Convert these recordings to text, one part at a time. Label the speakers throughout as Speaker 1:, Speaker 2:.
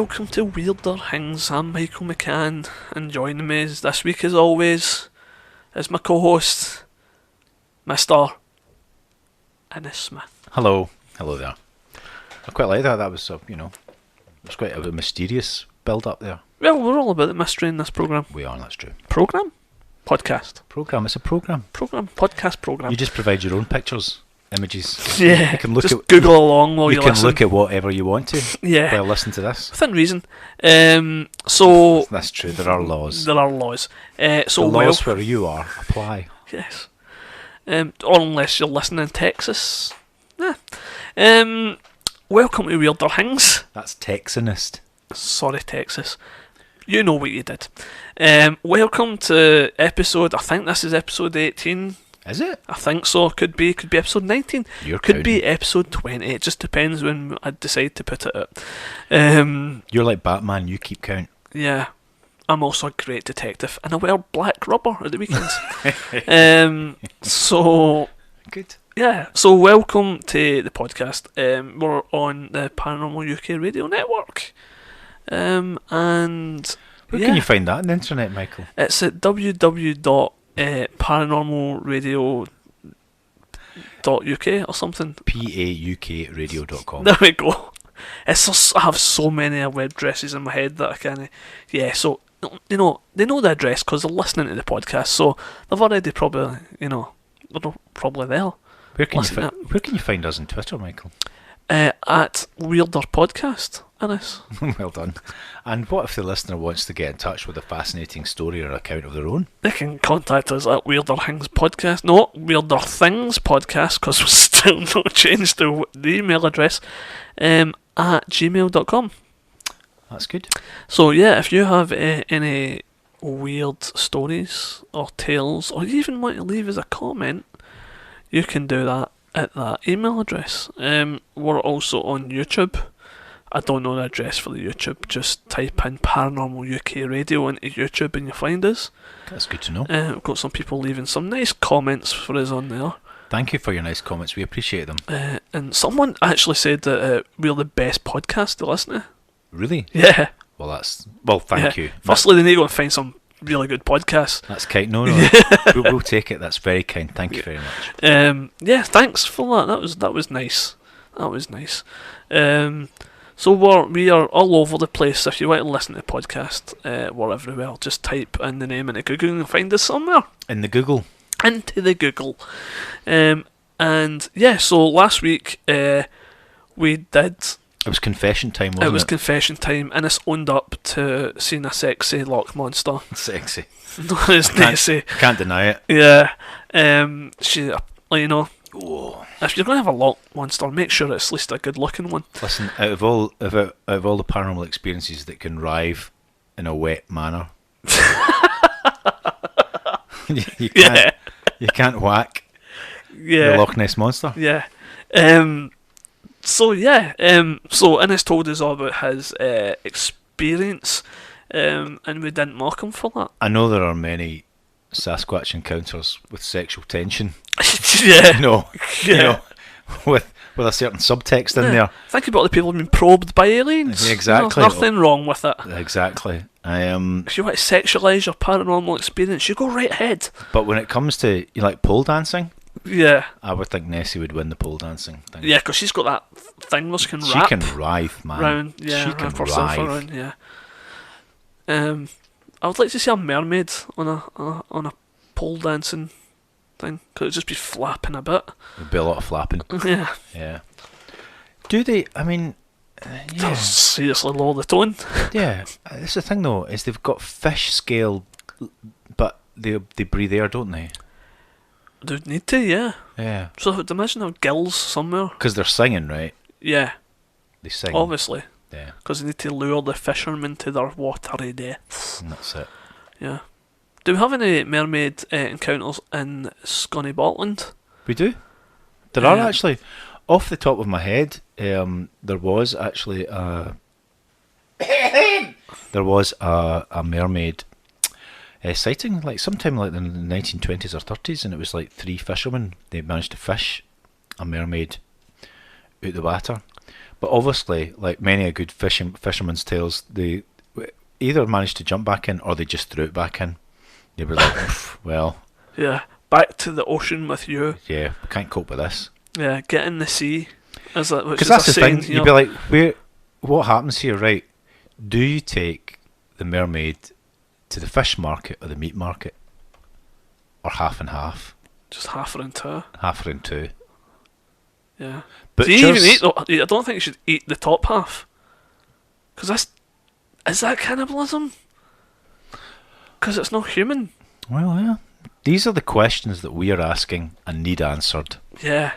Speaker 1: welcome to Weirder Hings. I'm Michael McCann, and joining me this week, as always, is my co-host, Mr. Innes Smith.
Speaker 2: Hello there. I quite like that. That was, it's quite a mysterious build-up there.
Speaker 1: Well, we're all about the mystery in this programme.
Speaker 2: We are, that's true.
Speaker 1: Programme? Podcast.
Speaker 2: Programme, it's a programme.
Speaker 1: Programme, podcast programme.
Speaker 2: You just provide your own pictures, images.
Speaker 1: Yeah,
Speaker 2: you can look
Speaker 1: just
Speaker 2: at,
Speaker 1: Google along while you
Speaker 2: can
Speaker 1: listen.
Speaker 2: look at whatever you want to
Speaker 1: Yeah.
Speaker 2: while listening to this.
Speaker 1: Within reason. So...
Speaker 2: That's true, there are laws.
Speaker 1: There are laws.
Speaker 2: The laws where you are apply.
Speaker 1: Yes. Or unless you're listening in Texas. Yeah. Welcome to Weirder Hings.
Speaker 2: That's Texanist.
Speaker 1: Sorry, Texas. You know what you did. Welcome to episode, I think this is episode 18.
Speaker 2: Is it?
Speaker 1: I think so. Could be episode 19.
Speaker 2: You're
Speaker 1: could
Speaker 2: counting.
Speaker 1: be episode 20. It just depends when I decide to put it out.
Speaker 2: You're like Batman, you keep count.
Speaker 1: Yeah. I'm also a great detective, and I wear black rubber at the weekends. So...
Speaker 2: Good.
Speaker 1: Yeah, so welcome to the podcast. We're on the Paranormal UK Radio Network. And
Speaker 2: Where can you find that on the internet, Michael?
Speaker 1: it's at www.paranormalradio.uk or something.
Speaker 2: paukradio.com.
Speaker 1: There we go. It's just, I have so many web addresses in my head that I can't... Yeah, so, they know the address because they're listening to the podcast, so they've already probably, they're probably there.
Speaker 2: Where can you find us on Twitter, Michael?
Speaker 1: At Weirder Podcast, Innes.
Speaker 2: Well done. And what if the listener wants to get in touch with a fascinating story or account of their own?
Speaker 1: They can contact us at Weirder Things Podcast. No, Weirder Things Podcast, because we're still not changed the email address, at gmail.com.
Speaker 2: That's good.
Speaker 1: So yeah, if you have any weird stories or tales, or you even want to leave us a comment, you can do that at that email address. We're also on YouTube. I don't know the address for the YouTube. Just type in Paranormal UK Radio into YouTube and you'll find us.
Speaker 2: That's good to know.
Speaker 1: We've got some people leaving some nice comments for us on there.
Speaker 2: Thank you for your nice comments. We appreciate them.
Speaker 1: And someone actually said that we're the best podcast to listen to.
Speaker 2: Really?
Speaker 1: Yeah.
Speaker 2: Well, thank you.
Speaker 1: Firstly, they need to go and find some really good podcasts.
Speaker 2: That's kind. No. We'll take it. That's very kind. Thank you very much.
Speaker 1: Yeah, thanks for that. That was nice. That was nice. So we are all over the place. If you want to listen to the podcast, we're everywhere. Just type in the name into Google and find us somewhere.
Speaker 2: In the Google.
Speaker 1: Into the Google. And yeah, so last week we did...
Speaker 2: It was confession time, wasn't it?
Speaker 1: It was confession time, and it's owned up to seeing a sexy lock monster.
Speaker 2: Sexy.
Speaker 1: No, it's sexy.
Speaker 2: Can't deny it.
Speaker 1: Yeah. She,
Speaker 2: Oh.
Speaker 1: if you're going to have a lock monster, make sure it's at least a good looking one.
Speaker 2: Listen, out of all the paranormal experiences that can rive in a wet manner, you can't whack the Loch Ness Monster.
Speaker 1: Yeah. So Innes told us all about his experience, and we didn't mock him for that.
Speaker 2: I know there are many Sasquatch encounters with sexual tension.
Speaker 1: Yeah.
Speaker 2: With a certain subtext in there.
Speaker 1: Think about the people who've been probed by aliens.
Speaker 2: Exactly.
Speaker 1: There's nothing wrong with it.
Speaker 2: Exactly.
Speaker 1: If you want to sexualise your paranormal experience, you go right ahead.
Speaker 2: But when it comes to pole dancing,
Speaker 1: yeah,
Speaker 2: I would think Nessie would win the pole dancing thing.
Speaker 1: Yeah, because she's got that thing where she can
Speaker 2: She
Speaker 1: wrap.
Speaker 2: can writhe, man.
Speaker 1: Round, yeah,
Speaker 2: she can
Speaker 1: wrap herself
Speaker 2: writhe.
Speaker 1: around, yeah. I would like to see a mermaid on a pole dancing thing, because it'd just be flapping a bit.
Speaker 2: There'd be a lot of flapping.
Speaker 1: Yeah.
Speaker 2: Yeah. Do they? I mean, yeah.
Speaker 1: Seriously lower the tone.
Speaker 2: Yeah. That's the thing, though, is they've got fish scale, but they breathe air, don't they?
Speaker 1: They'd need to, yeah.
Speaker 2: Yeah.
Speaker 1: So I'd imagine have gills somewhere.
Speaker 2: Because they're singing, right?
Speaker 1: Yeah.
Speaker 2: They sing.
Speaker 1: Obviously.
Speaker 2: Yeah.
Speaker 1: Because they need to lure the fishermen to their watery deaths.
Speaker 2: And that's it.
Speaker 1: Yeah. Do we have any mermaid encounters in Scunny Botland?
Speaker 2: We do. There are actually, off the top of my head, there was actually a mermaid sighting, like sometime like in the 1920s or 30s, and it was like 3 fishermen. They managed to fish a mermaid out the water, But obviously, like many a good fisherman's tales, they either managed to jump back in or they just threw it back in. They were like, "Oof, well,
Speaker 1: Yeah, back to the ocean with you.
Speaker 2: yeah, we can't cope with this."
Speaker 1: Yeah, get in the sea. Which
Speaker 2: Because
Speaker 1: is
Speaker 2: that's
Speaker 1: a
Speaker 2: the
Speaker 1: saying,
Speaker 2: thing. You'd be like, what happens here, right? Do you take the mermaid to the fish market or the meat market? Or half and half?
Speaker 1: just half around two.
Speaker 2: Half around two.
Speaker 1: Yeah.
Speaker 2: But
Speaker 1: Do you even eat? I don't think you should eat the top half. Because is that cannibalism? Because it's not human.
Speaker 2: Well, yeah. These are the questions that we are asking and need answered.
Speaker 1: Yeah.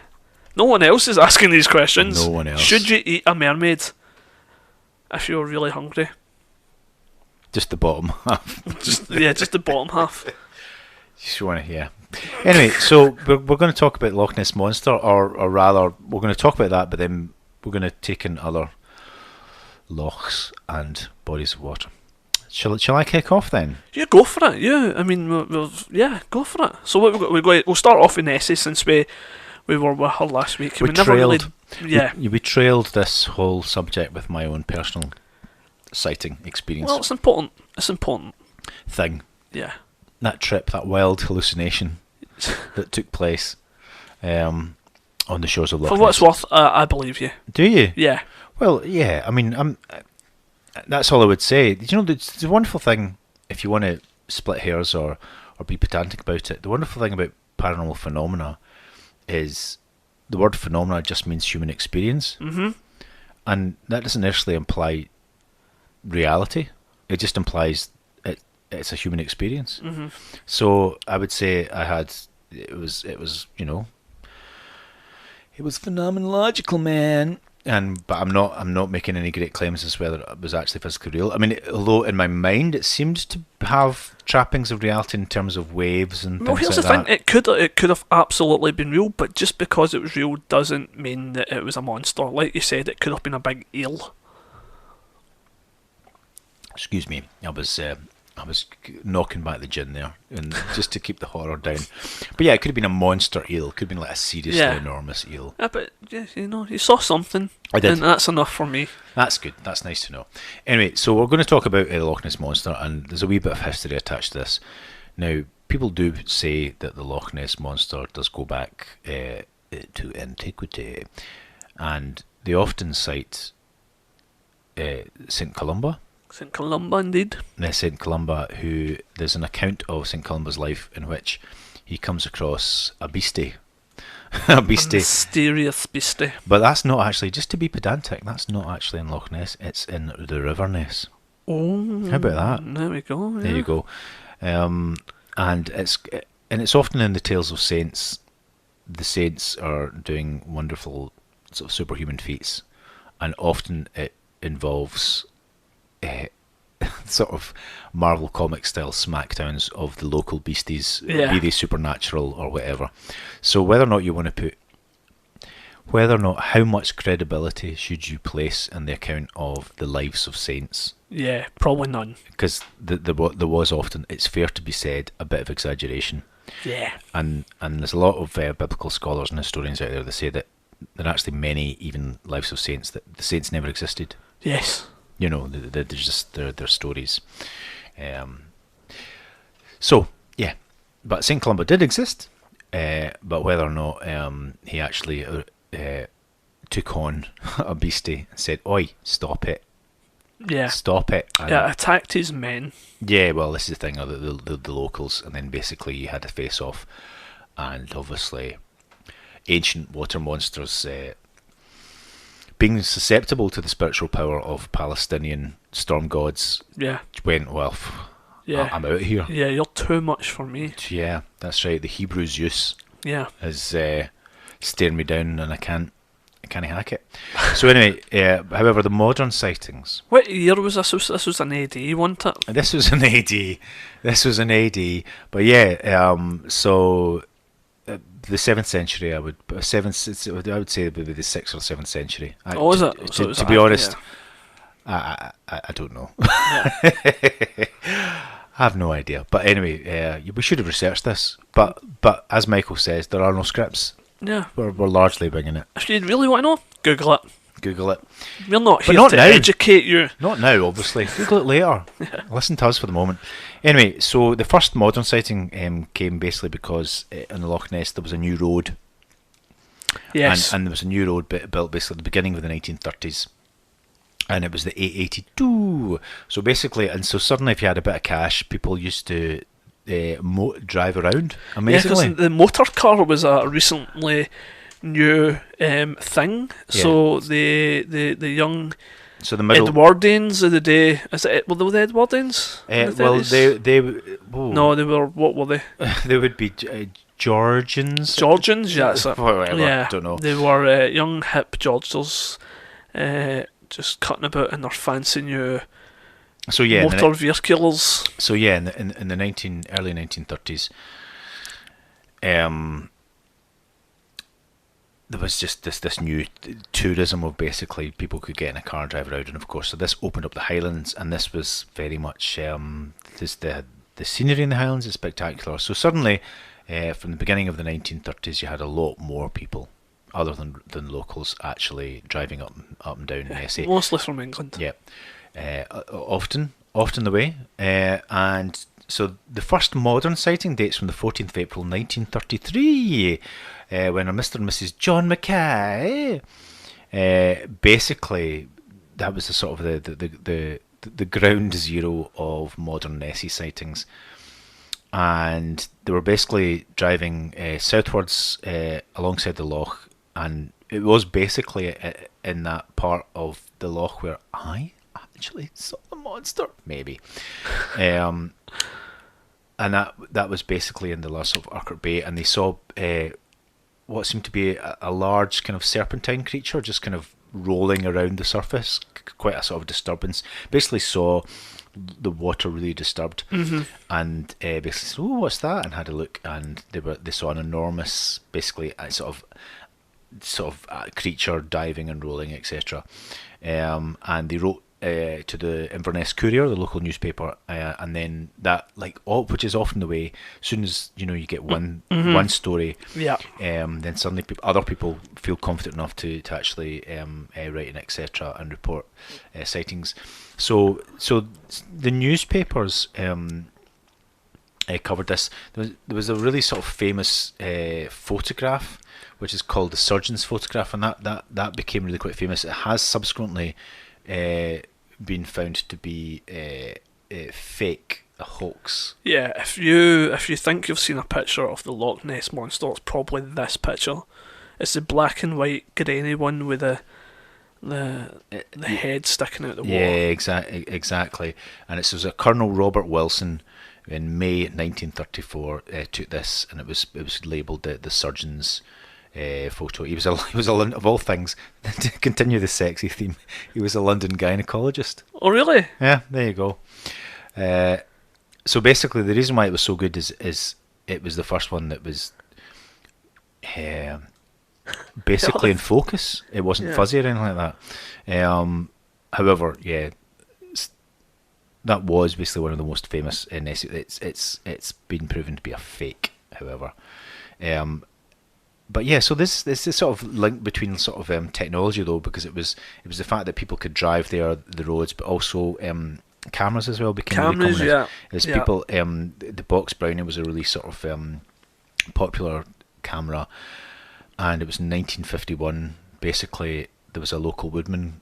Speaker 1: No one else is asking these questions.
Speaker 2: No one else.
Speaker 1: Should you eat a mermaid if you're really hungry?
Speaker 2: Just the bottom half.
Speaker 1: Just the bottom half.
Speaker 2: Just want to, yeah. Anyway, so we're going to talk about Loch Ness Monster, or rather, we're going to talk about that, but then we're going to take in other lochs and bodies of water. Shall I kick off then?
Speaker 1: Yeah, go for it. Yeah, I mean, yeah, go for it. So what we'll start off with Nessie, since we were with her last week.
Speaker 2: We
Speaker 1: never really,
Speaker 2: trailed.
Speaker 1: yeah.
Speaker 2: We trailed this whole subject with my own personal sighting experience.
Speaker 1: Well, it's important. It's important.
Speaker 2: Thing.
Speaker 1: Yeah.
Speaker 2: That trip, that wild hallucination that took place on the shores of Loch
Speaker 1: For
Speaker 2: Ness.
Speaker 1: what it's worth, I believe you.
Speaker 2: Do you?
Speaker 1: Yeah.
Speaker 2: Well, yeah. I mean, that's all I would say. You know, it's a wonderful thing, if you want to split hairs or be pedantic about it. The wonderful thing about paranormal phenomena is the word phenomena just means human experience.
Speaker 1: Mm-hmm.
Speaker 2: And that doesn't necessarily imply reality. It just implies it's a human experience.
Speaker 1: Mm-hmm.
Speaker 2: So I would say it was you know, it was phenomenological, man. But I'm not making any great claims as to whether it was actually physically real. I mean, although in my mind it seemed to have trappings of reality in terms of waves and
Speaker 1: Well,
Speaker 2: things
Speaker 1: here's
Speaker 2: like
Speaker 1: the thing. It could have absolutely been real, but just because it was real doesn't mean that it was a monster. Like you said, it could have been a big eel.
Speaker 2: Excuse me, I was knocking back the gin there, and just to keep the horror down. But yeah, it could have been a monster eel. It could have been like a seriously enormous eel.
Speaker 1: Yeah, but yeah, you saw something.
Speaker 2: I did.
Speaker 1: And that's enough for me.
Speaker 2: That's good. That's nice to know. Anyway, so we're going to talk about the Loch Ness Monster, and there's a wee bit of history attached to this. Now, people do say that the Loch Ness Monster does go back to antiquity, and they often cite St. Columba.
Speaker 1: St. Columba, indeed.
Speaker 2: St. Columba, who there's an account of St. Columba's life in which he comes across a beastie. A beastie.
Speaker 1: A mysterious beastie.
Speaker 2: But that's not actually, just to be pedantic, that's not actually in Loch Ness, it's in the River Ness.
Speaker 1: Oh,
Speaker 2: how about that?
Speaker 1: There we go. Yeah.
Speaker 2: There you go. And it's often in the tales of saints. The saints are doing wonderful sort of superhuman feats, and often it involves sort of Marvel comic style smackdowns of the local beasties, be they supernatural or whatever. So whether or not you want to how much credibility should you place in the account of the lives of saints?
Speaker 1: Yeah, probably none.
Speaker 2: Because there was often, it's fair to be said, a bit of exaggeration.
Speaker 1: Yeah.
Speaker 2: And there's a lot of biblical scholars and historians out there that say that there are actually many even lives of saints that the saints never existed.
Speaker 1: Yes.
Speaker 2: You know, they're just their stories. So yeah, but St. Columba did exist, but whether or not he actually took on a beastie and said, "Oi, stop it!
Speaker 1: Yeah,
Speaker 2: stop it!" And
Speaker 1: attacked his men.
Speaker 2: Yeah, well, this is the thing, the locals, and then basically you had a face off, and obviously ancient water monsters. Being susceptible to the spiritual power of Palestinian storm gods, went, well, I'm out of here.
Speaker 1: Yeah, you're too much for me.
Speaker 2: Yeah, that's right. The Hebrew Zeus is staring me down, and I can't hack it. So anyway, however, the modern sightings.
Speaker 1: What year was this? This was an AD, wasn't it?
Speaker 2: This was an AD. This was an AD. But yeah, so. The 7th century, I would say it would be the 6th or 7th century.
Speaker 1: Is it?
Speaker 2: To be honest, I don't know. I have no idea. But anyway, we should have researched this. But as Michael says, there are no scripts.
Speaker 1: Yeah,
Speaker 2: we're largely winging it.
Speaker 1: If you really want to know, Google it.
Speaker 2: Google it.
Speaker 1: We're not
Speaker 2: But
Speaker 1: here
Speaker 2: not
Speaker 1: to
Speaker 2: now.
Speaker 1: educate you.
Speaker 2: Not now, obviously. Google it later. Listen to us for the moment. Anyway, so the first modern sighting came basically because in the Loch Ness there was a new road.
Speaker 1: Yes.
Speaker 2: And there was a new road built basically at the beginning of the 1930s. And it was the 882. So basically, and so suddenly if you had a bit of cash, people used to drive around, amazingly.
Speaker 1: Yeah, because the motor car was a recently new thing.
Speaker 2: Yeah.
Speaker 1: So the young
Speaker 2: So the middle...
Speaker 1: Edwardians of the day... Were they the Edwardians? in the
Speaker 2: well,
Speaker 1: 30s?
Speaker 2: they
Speaker 1: No, they were... What were they?
Speaker 2: they would be Georgians.
Speaker 1: Georgians? Yeah, that's it.
Speaker 2: Whatever,
Speaker 1: Yeah,
Speaker 2: don't know.
Speaker 1: they were young, hip Georgians just cutting about in their fancy new
Speaker 2: So yeah,
Speaker 1: motor vehicles.
Speaker 2: so yeah, in the early 1930s, there was just this new tourism of basically people could get in a car and drive around, and of course, so this opened up the Highlands, and this was very much just the scenery in the Highlands is spectacular. So suddenly, from the beginning of the 1930s, you had a lot more people, other than locals, actually driving up and down Nessie.
Speaker 1: Mostly from England.
Speaker 2: Yeah, often the way, and so the first modern sighting dates from the 14th of April 1933, when a Mr. and Mrs. John Mackay, basically that was the sort of the ground zero of modern Nessie sightings, and they were basically driving southwards alongside the loch, and it was basically in that part of the loch where I actually saw the monster, maybe. And that was basically in the Lough of Urquhart Bay, and they saw what seemed to be a large kind of serpentine creature just kind of rolling around the surface, quite a sort of disturbance. Basically saw the water really disturbed, and basically said, "Oh, what's that?" and had a look, and they saw an enormous, basically sort of creature diving and rolling, etc. And they wrote to the Inverness Courier, the local newspaper, and then that, which is often the way. As soon as you get one story,
Speaker 1: Yeah.
Speaker 2: then suddenly other people feel confident enough to actually write and etc. and report sightings. So the newspapers covered this. There was a really sort of famous photograph, which is called the surgeon's photograph, and that became really quite famous. It has subsequently been found to be fake, a hoax.
Speaker 1: Yeah, if you think you've seen a picture of the Loch Ness monster, it's probably this picture. It's the black and white grainy one with the head sticking out the water.
Speaker 2: Yeah, exactly. And it was a Colonel Robert Wilson in May 1934 took this, and it was labelled the surgeon's photo. He was a of all things, to continue the sexy theme, he was a London gynecologist.
Speaker 1: Oh really?
Speaker 2: Yeah, there you go. So basically, the reason why it was so good is it was the first one that was basically in focus. It wasn't fuzzy or anything like that. However, yeah, that was basically one of the most famous. It's been proven to be a fake. However, but yeah, so this sort of link between sort of technology though, because it was the fact that people could drive there, the roads, but also cameras as well became really common. As people, the box brownie was a really sort of popular camera, and it was in 1951. Basically, there was a local woodman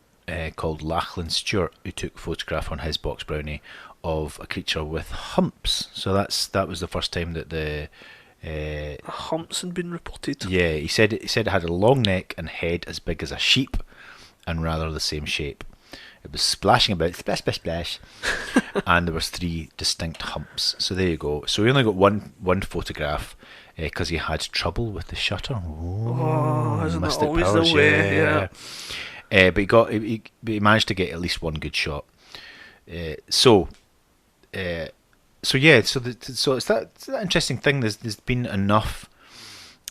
Speaker 2: called Lachlan Stewart who took a photograph on his box brownie of a creature with humps. So that was the first time that the
Speaker 1: humps had been reported.
Speaker 2: Yeah, he said it had a long neck and head as big as a sheep, and rather the same shape. It was splashing about, splash, splash, splash, and there was 3 distinct humps. So there you go. So we only got one photograph because he had trouble with the shutter.
Speaker 1: Isn't that
Speaker 2: mystic
Speaker 1: always
Speaker 2: powers,
Speaker 1: the way? Yeah.
Speaker 2: But he managed to get at least one good shot. So it's that interesting thing. There's been enough,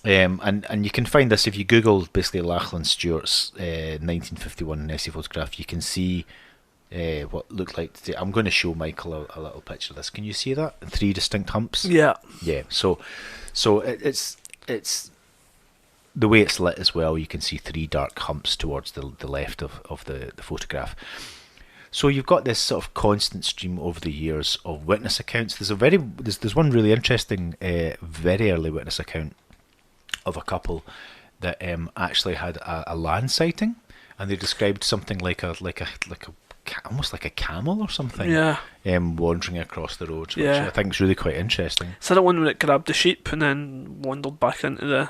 Speaker 2: and you can find this if you Google basically Lachlan Stewart's 1951 Nessie photograph. You can see what looked like. I'm going to show Michael a little picture of this. Can you see that? 3 distinct humps.
Speaker 1: Yeah.
Speaker 2: Yeah. So it's the way it's lit as well, you can see three dark humps towards the left of the photograph. So you've got this sort of constant stream over the years of witness accounts. There's one really interesting, very early witness account of a couple that actually had a land sighting, and they described something almost like a camel or something.
Speaker 1: Yeah.
Speaker 2: Wandering across the road, which
Speaker 1: Yeah.
Speaker 2: I think is really quite interesting.
Speaker 1: Is that the one where it grabbed the sheep and then wandered back into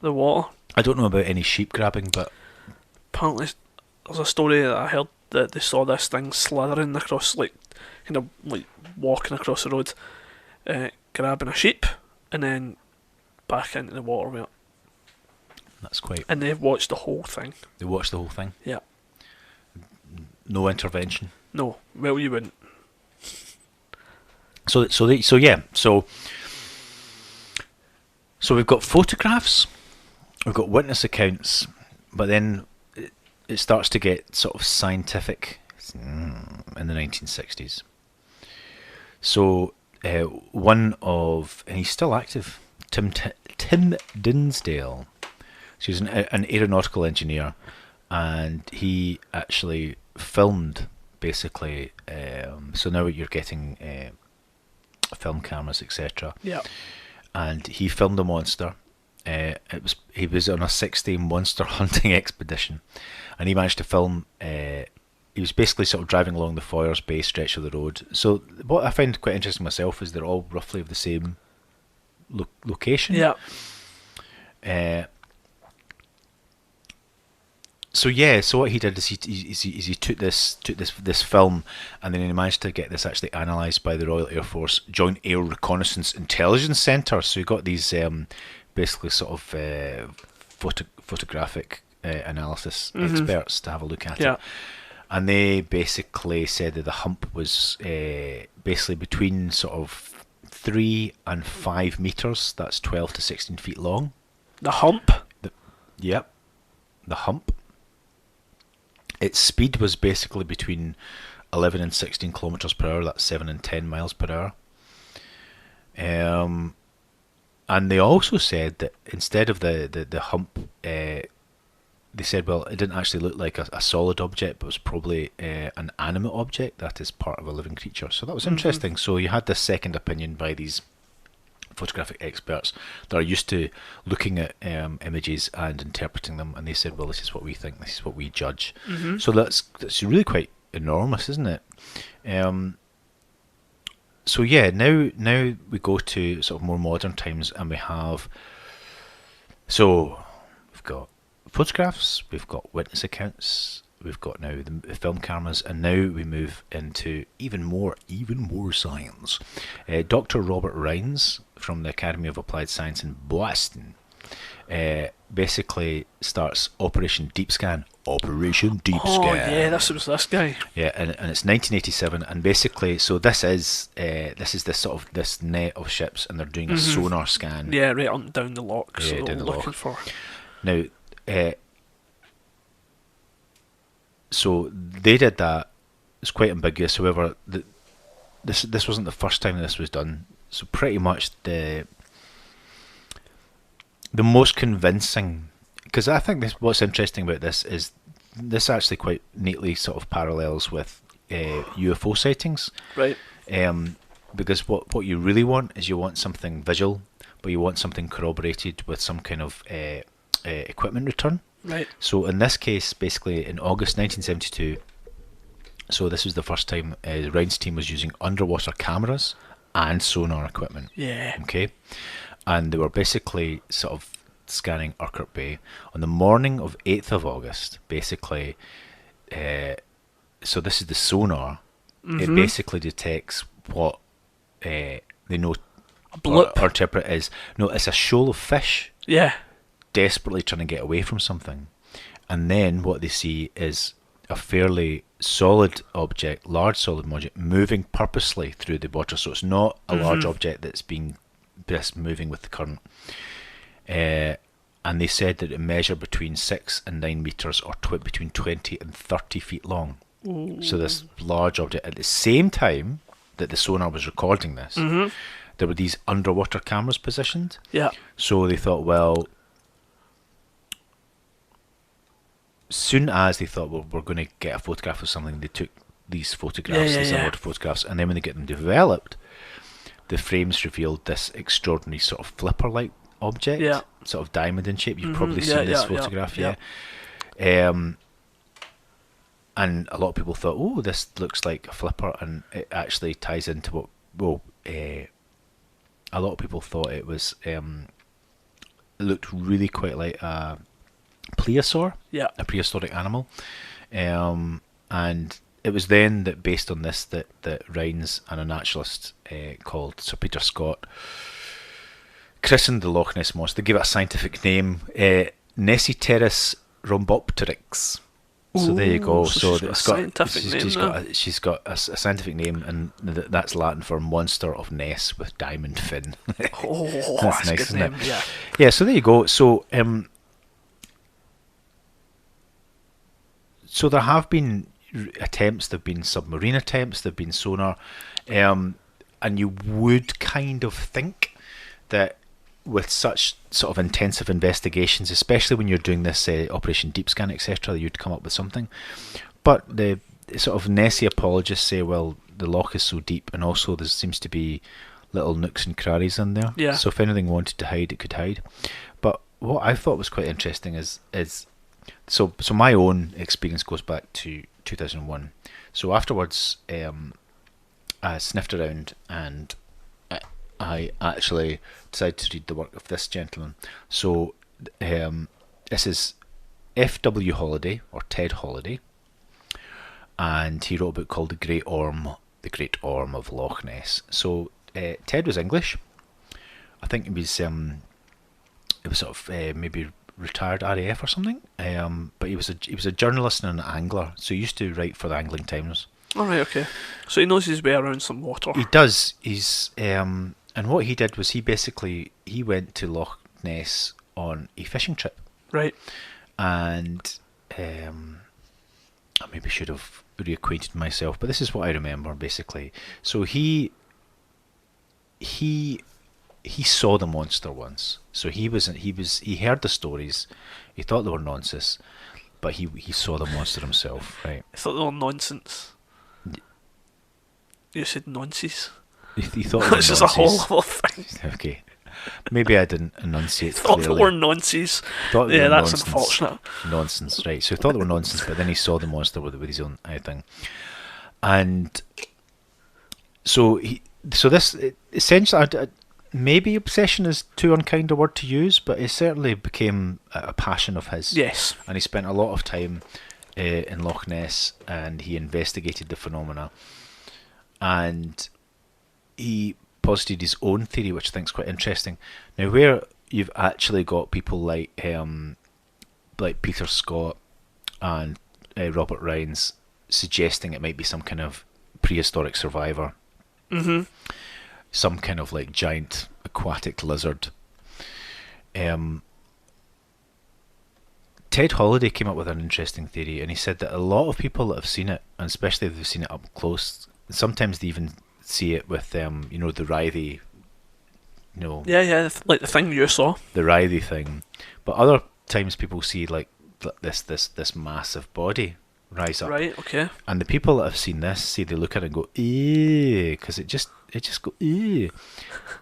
Speaker 1: the water?
Speaker 2: I don't know about any sheep grabbing, but
Speaker 1: Apparently, there's a story that I heard that they saw this thing slithering across, like, kind of like walking across the road, grabbing a sheep, and then back into the water with it.
Speaker 2: that's quite.
Speaker 1: And they watched the whole thing.
Speaker 2: They watched the whole thing.
Speaker 1: Yeah.
Speaker 2: No intervention.
Speaker 1: No, well, you wouldn't.
Speaker 2: So we've got photographs, we've got witness accounts, but then it starts to get sort of scientific in the 1960s. So and he's still active, Tim Dinsdale. So he's an aeronautical engineer, and he actually filmed basically. So now you're getting film cameras, etc.
Speaker 1: Yeah.
Speaker 2: And he filmed a monster. He was on a 6-day monster hunting expedition, and he managed to film. He was basically sort of driving along the Foyers Bay stretch of the road. So what I find quite interesting myself is they're all roughly of the same location.
Speaker 1: Yeah.
Speaker 2: So what he did is he took this film, and then he managed to get this actually analysed by the Royal Air Force Joint Air Reconnaissance Intelligence Centre. So you got these basically sort of photographic analysis experts to have a look at it. And they basically said that the hump was basically between sort of 3 and 5 metres. That's 12 to 16 feet long.
Speaker 1: The hump?
Speaker 2: Yep. The hump. Its speed was basically between 11 and 16 kilometres per hour. That's 7 and 10 miles per hour. And they also said that instead of the hump, they said, well, it didn't actually look like a solid object, but it was probably an animate object that is part of a living creature. So that was interesting. So you had this second opinion by these photographic experts that are used to looking at images and interpreting them, and they said, well, this is what we think, this is what we judge. So that's really quite enormous, isn't it? So yeah, now we go to sort of more modern times, and we've got photographs, we've got witness accounts, we've got now the film cameras, and now we move into even more science. Dr. Robert Rines from the Academy of Applied Science in Boston basically starts Operation Deep Scan.
Speaker 1: Oh yeah, was this guy.
Speaker 2: Yeah, and it's 1987, and basically, so this is this sort of this net of ships, and they're doing a sonar scan.
Speaker 1: Yeah, right on down the lock.
Speaker 2: Yeah,
Speaker 1: so
Speaker 2: down the
Speaker 1: looking
Speaker 2: lock.
Speaker 1: for.
Speaker 2: Now, so they did that. It's quite ambiguous. However, this wasn't the first time this was done. So pretty much the most convincing, because I think what's interesting about this is this actually quite neatly sort of parallels with UFO sightings.
Speaker 1: Right.
Speaker 2: Because what you really want is you want something visual, but you want something corroborated with some kind of equipment return.
Speaker 1: Right.
Speaker 2: So in this case, basically in August 1972, so this was the first time the Rines team was using underwater cameras and sonar equipment.
Speaker 1: Yeah.
Speaker 2: Okay. And they were basically sort of scanning Urquhart Bay on the morning of 8th of August. Basically, so this is the sonar. It basically detects what they know
Speaker 1: A blip.
Speaker 2: or interpret as it's a shoal of fish
Speaker 1: Yeah.
Speaker 2: desperately trying to get away from something, and then what they see is a fairly solid object, large solid object, moving purposely through the water. So it's not a large object that's being just moving with the current. And they said that it measured between 6 and 9 meters, or between 20 and 30 feet long.
Speaker 1: Ooh.
Speaker 2: So this large object, at the same time that the sonar was recording this, there were these underwater cameras positioned.
Speaker 1: Yeah.
Speaker 2: So they thought, well, soon as they thought, well, we're going to get a photograph of something, they took these
Speaker 1: Yeah,
Speaker 2: photographs,
Speaker 1: yeah,
Speaker 2: these
Speaker 1: yeah.
Speaker 2: underwater photographs, and then when they get them developed, the frames revealed this extraordinary sort of flipper-like
Speaker 1: Yeah.
Speaker 2: object, sort of diamond in shape. You've probably
Speaker 1: Yeah,
Speaker 2: seen this
Speaker 1: yeah, yeah,
Speaker 2: photograph,
Speaker 1: yeah.
Speaker 2: yeah. Um, and a lot of people thought, oh, this looks like a flipper, and it actually ties into what, well, a lot of people thought it was, it looked really quite like a plesiosaur,
Speaker 1: Yeah.
Speaker 2: a prehistoric animal. And it was then that, based on this, that Rhines and a naturalist called Sir Peter Scott christened the Loch Ness monster. They gave it a scientific name, Nessiteris rhombopteryx. So there you go.
Speaker 1: Ooh, so
Speaker 2: So
Speaker 1: she's got a scientific name now.
Speaker 2: she's got a scientific name, and that's Latin for monster of Ness with diamond fin.
Speaker 1: Oh,
Speaker 2: That's
Speaker 1: that's a
Speaker 2: nice,
Speaker 1: good
Speaker 2: isn't
Speaker 1: name.
Speaker 2: it?
Speaker 1: Yeah.
Speaker 2: Yeah. So there you go. So there have been attempts. There've been submarine attempts. There've been sonar, and you would kind of think that with such sort of intensive investigations, especially when you're doing this Operation Deep Scan, etc., you'd come up with something. But the sort of Nessie apologists say, well, the loch is so deep, and also there seems to be little nooks and crannies in there.
Speaker 1: Yeah.
Speaker 2: So if anything wanted to hide, it could hide. But what I thought was quite interesting is so my own experience goes back to 2001. So afterwards, I sniffed around, and I actually decided to read the work of this gentleman. So this is F.W. Holiday, or Ted Holiday, and he wrote a book called The Great Orm of Loch Ness. So Ted was English. I think it was sort of maybe retired RAF or something. But he was a journalist and an angler. So he used to write for the Angling Times.
Speaker 1: All right. Okay. So he knows his way around some water.
Speaker 2: He does. And what he did was he went to Loch Ness on a fishing trip,
Speaker 1: Right.
Speaker 2: and I maybe should have reacquainted myself, but this is what I remember basically. So he saw the monster once. So he heard the stories, he thought they were nonsense, but he saw the monster himself, right?
Speaker 1: I thought they were nonsense. You said nonsense.
Speaker 2: He thought they were
Speaker 1: It's just a whole
Speaker 2: nonsense.
Speaker 1: other thing.
Speaker 2: Okay, maybe I didn't enunciate
Speaker 1: Thought they
Speaker 2: clearly.
Speaker 1: were nonsense.
Speaker 2: Thought they
Speaker 1: Yeah,
Speaker 2: were
Speaker 1: that's
Speaker 2: nonsense.
Speaker 1: unfortunate.
Speaker 2: Nonsense, right? So he thought they were nonsense, but then he saw the monster with his own thing, and so this essentially, maybe obsession is too unkind a word to use, but it certainly became a passion of his.
Speaker 1: Yes.
Speaker 2: And he spent a lot of time in Loch Ness, and he investigated the phenomena, and he posited his own theory, which I think is quite interesting. Now, where you've actually got people like Peter Scott and Robert Rhines suggesting it might be some kind of prehistoric survivor, some kind of like giant aquatic lizard. Ted Holiday came up with an interesting theory, and he said that a lot of people that have seen it, and especially if they've seen it up close, sometimes they even see it with the writhy,
Speaker 1: Yeah, like the thing you saw.
Speaker 2: the writhy thing. But other times people see like this massive body rise up.
Speaker 1: Right, okay.
Speaker 2: And the people that have seen this, see, they look at it and go, ew, because it just go, ew.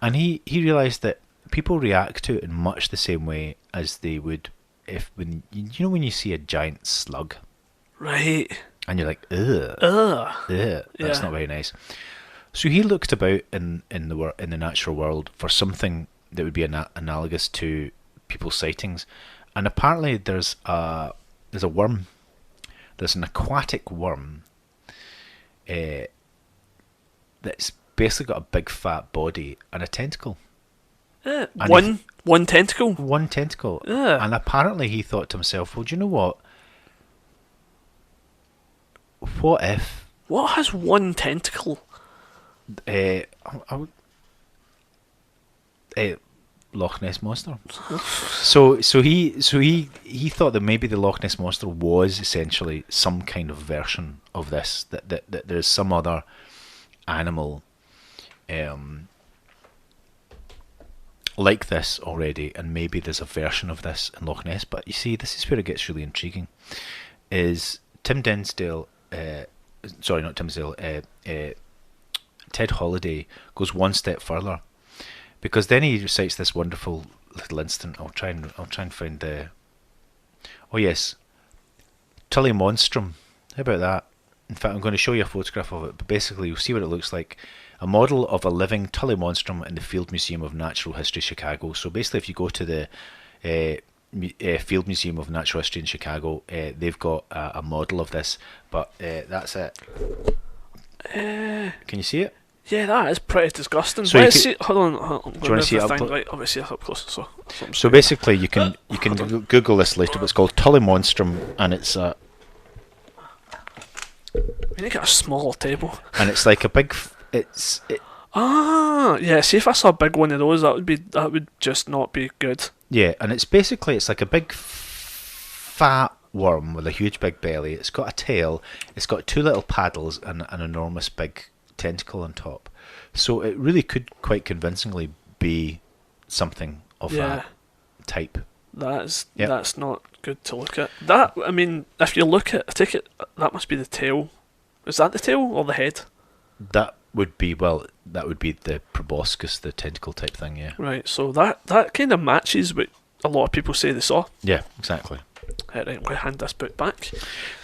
Speaker 2: And he realised that people react to it in much the same way as they would when you see a giant slug,
Speaker 1: Right.
Speaker 2: and you're like, ugh,
Speaker 1: Ugh.
Speaker 2: that's
Speaker 1: Yeah.
Speaker 2: not very nice. So he looked about in the natural world for something that would be analogous to people's sightings, and apparently there's a worm. There's an aquatic worm that's basically got a big fat body and a tentacle. And
Speaker 1: One tentacle.
Speaker 2: One tentacle.
Speaker 1: Ugh.
Speaker 2: And apparently he thought to himself, well, do you know what? What if
Speaker 1: What has one tentacle?
Speaker 2: Loch Ness monster? so he thought that maybe the Loch Ness monster was essentially some kind of version of this. That there's some other animal like this already, and maybe there's a version of this in Loch Ness. But you see, this is where it gets really intriguing. Is Tim Dinsdale? Sorry, not Tim Dinsdale. Ted Holiday goes one step further, because then he recites this wonderful little incident. I'll try and find the. Oh yes, Tully Monstrum. How about that? In fact, I'm going to show you a photograph of it, but basically you'll see what it looks like. A model of a living Tully Monstrum in the Field Museum of Natural History, Chicago. So basically, if you go to the Field Museum of Natural History in Chicago, they've got a model of this, but that's it. Can you see it?
Speaker 1: Yeah, that is pretty disgusting.
Speaker 2: So
Speaker 1: Let's see. Hold on.
Speaker 2: Do you want to see it up close?
Speaker 1: Right, obviously it's up close.
Speaker 2: So basically, you can Google this later. But it's called Tully Monstrum, and it's a.
Speaker 1: We need to get a smaller table.
Speaker 2: And it's like a big.
Speaker 1: Yeah. See, if I saw a big one of those, that would just not be good.
Speaker 2: Yeah, and it's like a big fat worm with a huge big belly. It's got a tail. It's got two little paddles and an enormous big tentacle on top. So it really could quite convincingly be something of that type.
Speaker 1: That's not good to look at. That, I mean, if you look at, I take it that must be the tail. Is that the tail or the head?
Speaker 2: That would be the proboscis, the tentacle type thing, yeah.
Speaker 1: Right, so that kind of matches what a lot of people say they saw.
Speaker 2: Yeah, exactly.
Speaker 1: Right, I'm going to hand this book back.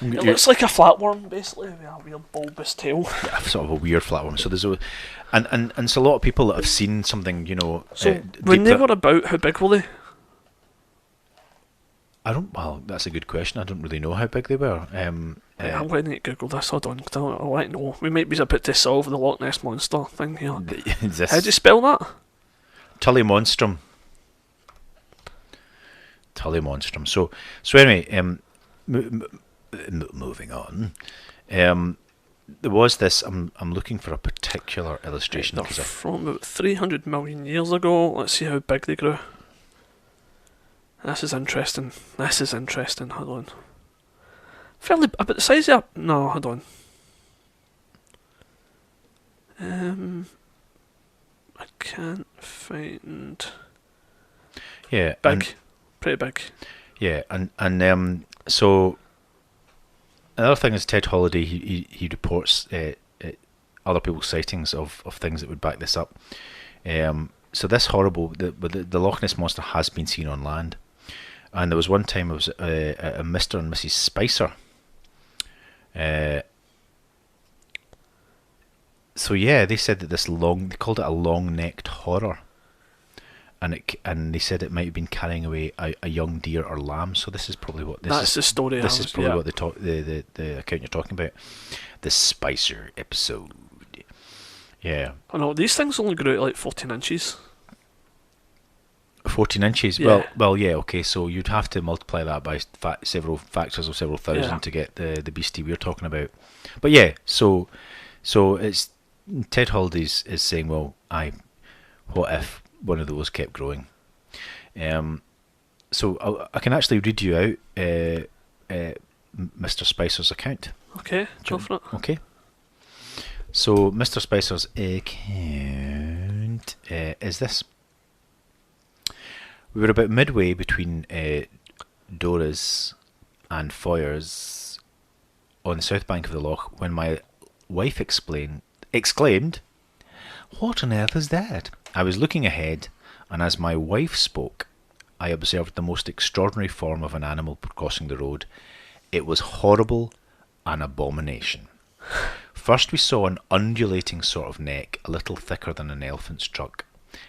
Speaker 1: It looks like a flatworm, basically, with a weird bulbous tail.
Speaker 2: Yeah, sort of a weird flatworm. So there's and so a lot of people that have seen something,
Speaker 1: So when they were about, how big were they?
Speaker 2: Well, that's a good question. I don't really know how big they were.
Speaker 1: I'm going to Google this, hold on, because I want to know. We might be able to solve the Loch Ness Monster thing here. How do you spell that?
Speaker 2: Tully Monstrum. Tully Monstrum. So anyway, moving on. There was this. I'm looking for a particular illustration.
Speaker 1: They're from about 300 million years ago. Let's see how big they grew. This is interesting. Hold on. Fairly about the size of no. Hold on. I can't find.
Speaker 2: Yeah,
Speaker 1: big, pretty big.
Speaker 2: Yeah, and so another thing is Ted Holiday. He reports other people's sightings of things that would back this up. So this horrible the Loch Ness Monster has been seen on land, and there was one time it was a Mr. and Mrs. Spicer. So yeah, they said that they called it a long-necked horror, and they said it might have been carrying away a young deer or lamb. So this is probably what this
Speaker 1: That's
Speaker 2: is.
Speaker 1: the story.
Speaker 2: This is probably what the account you're talking about, the Spicer episode. Yeah.
Speaker 1: I know these things only grow at like 14 inches.
Speaker 2: 14 inches.
Speaker 1: Yeah.
Speaker 2: Well, yeah. Okay, so you'd have to multiply that by several factors of several thousand to get the beastie we're talking about. But yeah, so it's Ted Holiday's is saying, well, what if one of those kept growing? So I can actually read you out Mr. Spicer's account.
Speaker 1: Okay, go for it.
Speaker 2: Okay. So Mr. Spicer's account is this. We were about midway between Dora's and Foyer's on the south bank of the loch when my wife exclaimed, "What on earth is that?" I was looking ahead, and as my wife spoke, I observed the most extraordinary form of an animal crossing the road. It was horrible, an abomination. First we saw an undulating sort of neck, a little thicker than an elephant's trunk.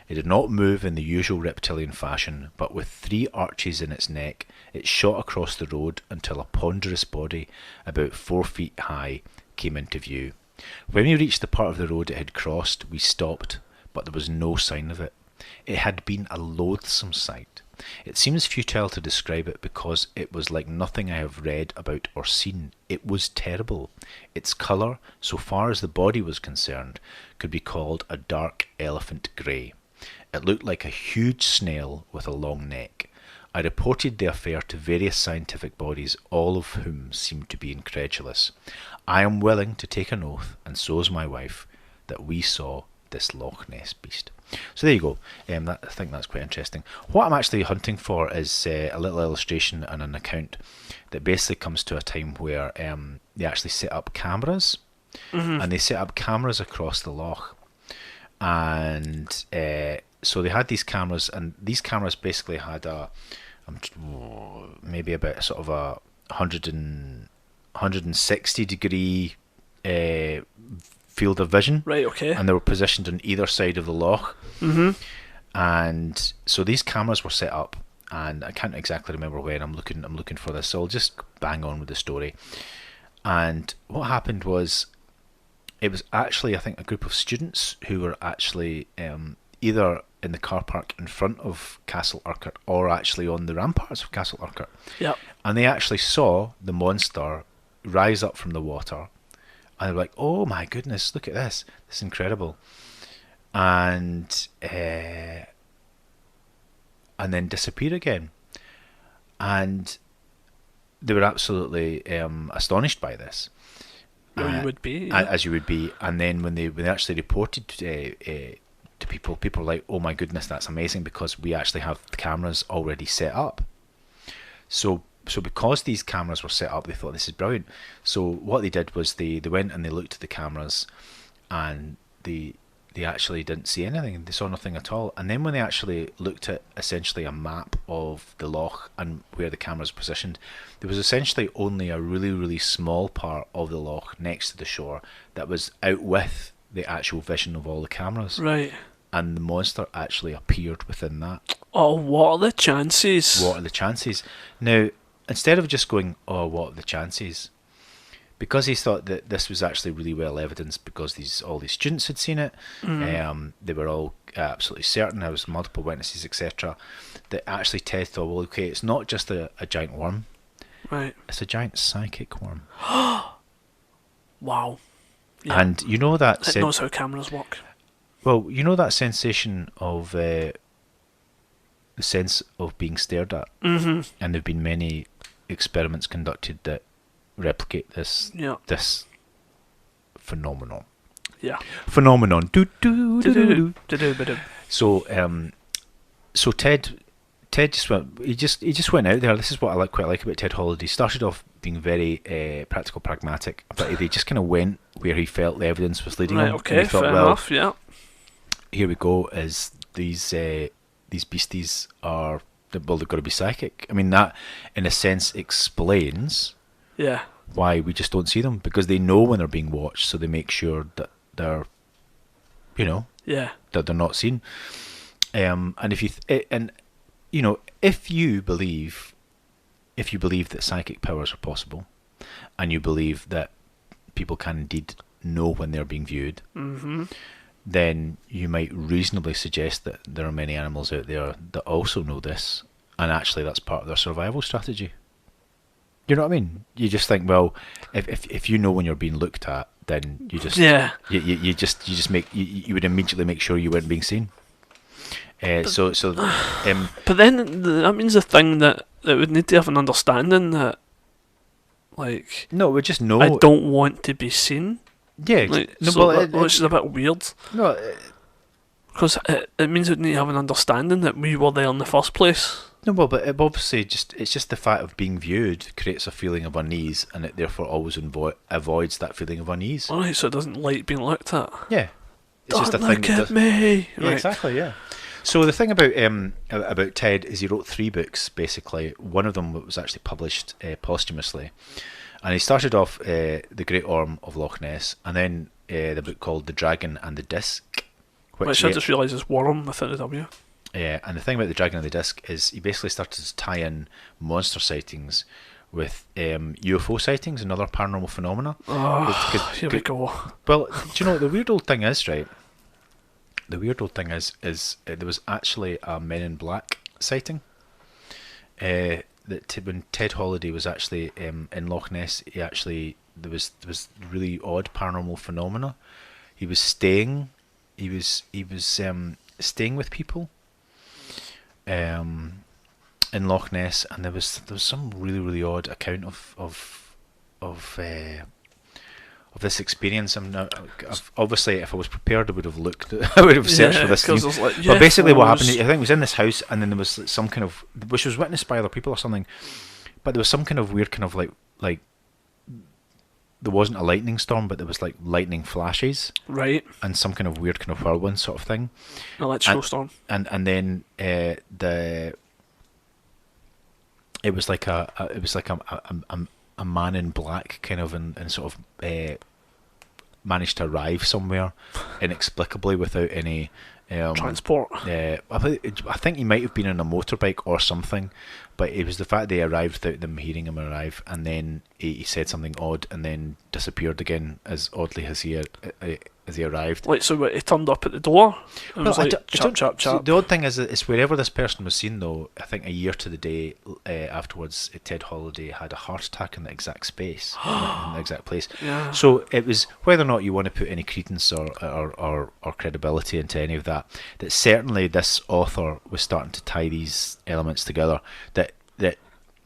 Speaker 2: It did not move in the usual reptilian fashion, but with 3 arches in its neck, it shot across the road until a ponderous body, about 4 feet high, came into view. When we reached the part of the road it had crossed, we stopped, but there was no sign of it. It had been a loathsome sight. It seems futile to describe it because it was like nothing I have read about or seen. It was terrible. Its colour, so far as the body was concerned, could be called a dark elephant grey. It looked like a huge snail with a long neck. I reported the affair to various scientific bodies, all of whom seemed to be incredulous. I am willing to take an oath, and so is my wife, that we saw this Loch Ness beast. So there you go. I think that's quite interesting. What I'm actually hunting for is a little illustration and an account that basically comes to a time where they actually set up cameras, and they set up cameras across the loch, and so they had these cameras, and these cameras basically had maybe about sort of a 160 degree field of vision.
Speaker 1: Right, okay.
Speaker 2: And they were positioned on either side of the loch.
Speaker 1: Mm-hmm.
Speaker 2: And so these cameras were set up, and I can't exactly remember when. I'm looking for this, so I'll just bang on with the story. And what happened was, it was actually, I think, a group of students who were actually either in the car park in front of Castle Urquhart or actually on the ramparts of Castle Urquhart.
Speaker 1: Yep.
Speaker 2: And they actually saw the monster rise up from the water, and they were like, "Oh my goodness, look at this! This is incredible!" And then disappear again. And they were absolutely astonished by this.
Speaker 1: Well, you would be. Yeah.
Speaker 2: As you would be. And then when they actually reported to people were like, "Oh my goodness, that's amazing, because we actually have the cameras already set up." So because these cameras were set up, they thought, this is brilliant. So what they did was they went and they looked at the cameras, and they actually didn't see anything. They saw nothing at all. And then when they actually looked at essentially a map of the loch and where the cameras were positioned, there was essentially only a really, really small part of the loch next to the shore that was out with the actual vision of all the cameras.
Speaker 1: Right.
Speaker 2: And the monster actually appeared within that.
Speaker 1: Oh, what are the chances?
Speaker 2: What are the chances? Now, instead of just going, "Oh, what are the chances?" because he thought that this was actually really well evidenced, because all these students had seen it, they were all absolutely certain, there was multiple witnesses, etc., that actually Ted thought, well, okay, it's not just a giant worm,
Speaker 1: right?
Speaker 2: It's a giant psychic worm.
Speaker 1: Wow. Yeah.
Speaker 2: And you know that...
Speaker 1: It knows how cameras work.
Speaker 2: Well, you know that sensation of... the sense of being stared at?
Speaker 1: Mm-hmm.
Speaker 2: And there have been many experiments conducted that replicate this this phenomenon.
Speaker 1: Yeah.
Speaker 2: Phenomenon. So Ted just went. He just went out there. This is what I quite like about Ted Holiday. He started off being very practical, pragmatic, but he just kind of went where he felt the evidence was leading him.
Speaker 1: Right. Okay.
Speaker 2: He thought,
Speaker 1: fair
Speaker 2: well,
Speaker 1: enough. Yeah.
Speaker 2: Here we go. As these beasties are, well, they've got to be psychic. I mean, that in a sense explains why we just don't see them, because they know when they're being watched, so they make sure that they're, that they're not seen. And if you believe that psychic powers are possible, and you believe that people can indeed know when they're being viewed, then you might reasonably suggest that there are many animals out there that also know this, and actually that's part of their survival strategy. You know what I mean? You just think, well, if you know when you're being looked at, then you just you would immediately make sure you weren't being seen. But
Speaker 1: then that means the thing that would need to have an understanding that, like,
Speaker 2: no, we just know
Speaker 1: I don't want to be seen.
Speaker 2: Yeah,
Speaker 1: like,
Speaker 2: no,
Speaker 1: so
Speaker 2: which
Speaker 1: is a bit weird.
Speaker 2: No,
Speaker 1: because it means we need to have an understanding that we were there in the first place.
Speaker 2: No, well, but obviously it's just the fact of being viewed creates a feeling of unease, and it therefore always avoids that feeling of unease.
Speaker 1: Alright, so it doesn't like being looked at.
Speaker 2: Yeah, it's
Speaker 1: don't
Speaker 2: just a
Speaker 1: look
Speaker 2: thing.
Speaker 1: At me.
Speaker 2: Yeah,
Speaker 1: right.
Speaker 2: Exactly. Yeah. So the thing about Ted is he wrote 3 books basically. One of them was actually published posthumously, and he started off The Great Orm of Loch Ness, and then the book called The Dragon and the Disc,
Speaker 1: which I just realised is worm without a W.
Speaker 2: Yeah, and the thing about The Dragon and the Disc is he basically started to tie in monster sightings with UFO sightings and other paranormal phenomena.
Speaker 1: Oh, here we go.
Speaker 2: Well, do you know what the weird old thing is, right? The weird old thing is there was actually a Men in Black sighting. That when Ted Holiday was actually in Loch Ness, there was really odd paranormal phenomena. He was staying staying with people in Loch Ness, and there was some really, really odd account of this experience. Obviously, if I was prepared, I would have looked. I would have searched for this. But basically, what happened? I think it was in this house, and then there was some kind of, which was witnessed by other people or something. But there was some kind of weird kind of like there wasn't a lightning storm, but there was like lightning flashes,
Speaker 1: right,
Speaker 2: and some kind of weird kind of whirlwind sort of thing.
Speaker 1: Electrical storm.
Speaker 2: And then it was like a man in black kind of and sort of managed to arrive somewhere inexplicably without any
Speaker 1: transport.
Speaker 2: I think he might have been on a motorbike or something, but it was the fact they arrived without them hearing him arrive, and then he said something odd and then disappeared again as oddly as he arrived.
Speaker 1: Like, so he turned up at the door and was like, chap.
Speaker 2: The odd thing is wherever this person was seen, though, I think a year to the day afterwards, Ted Holiday had a heart attack in the exact space, in the exact place.
Speaker 1: Yeah.
Speaker 2: So it was, whether or not you want to put any credence or credibility into any of that certainly this author was starting to tie these elements together.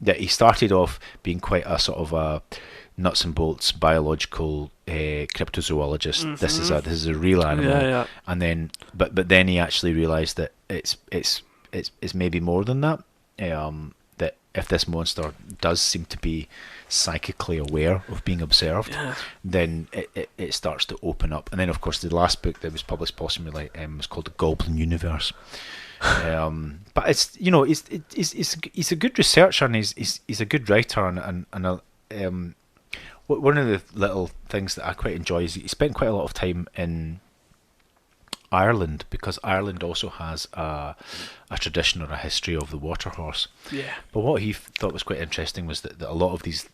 Speaker 2: That he started off being quite a sort of a nuts and bolts biological cryptozoologist.
Speaker 1: Mm-hmm.
Speaker 2: This is a real animal,
Speaker 1: yeah.
Speaker 2: And then but then he actually realised that it's maybe more than that. That if this monster does seem to be psychically aware of being observed, then it starts to open up. And then, of course, the last book that was published posthumously was called The Goblin Universe. But it's, you know, he's a good researcher, and he's a good writer, and one of the little things that I quite enjoy is he spent quite a lot of time in Ireland, because Ireland also has a tradition or a history of the water horse.
Speaker 1: Yeah.
Speaker 2: But what he thought was quite interesting was that a lot of these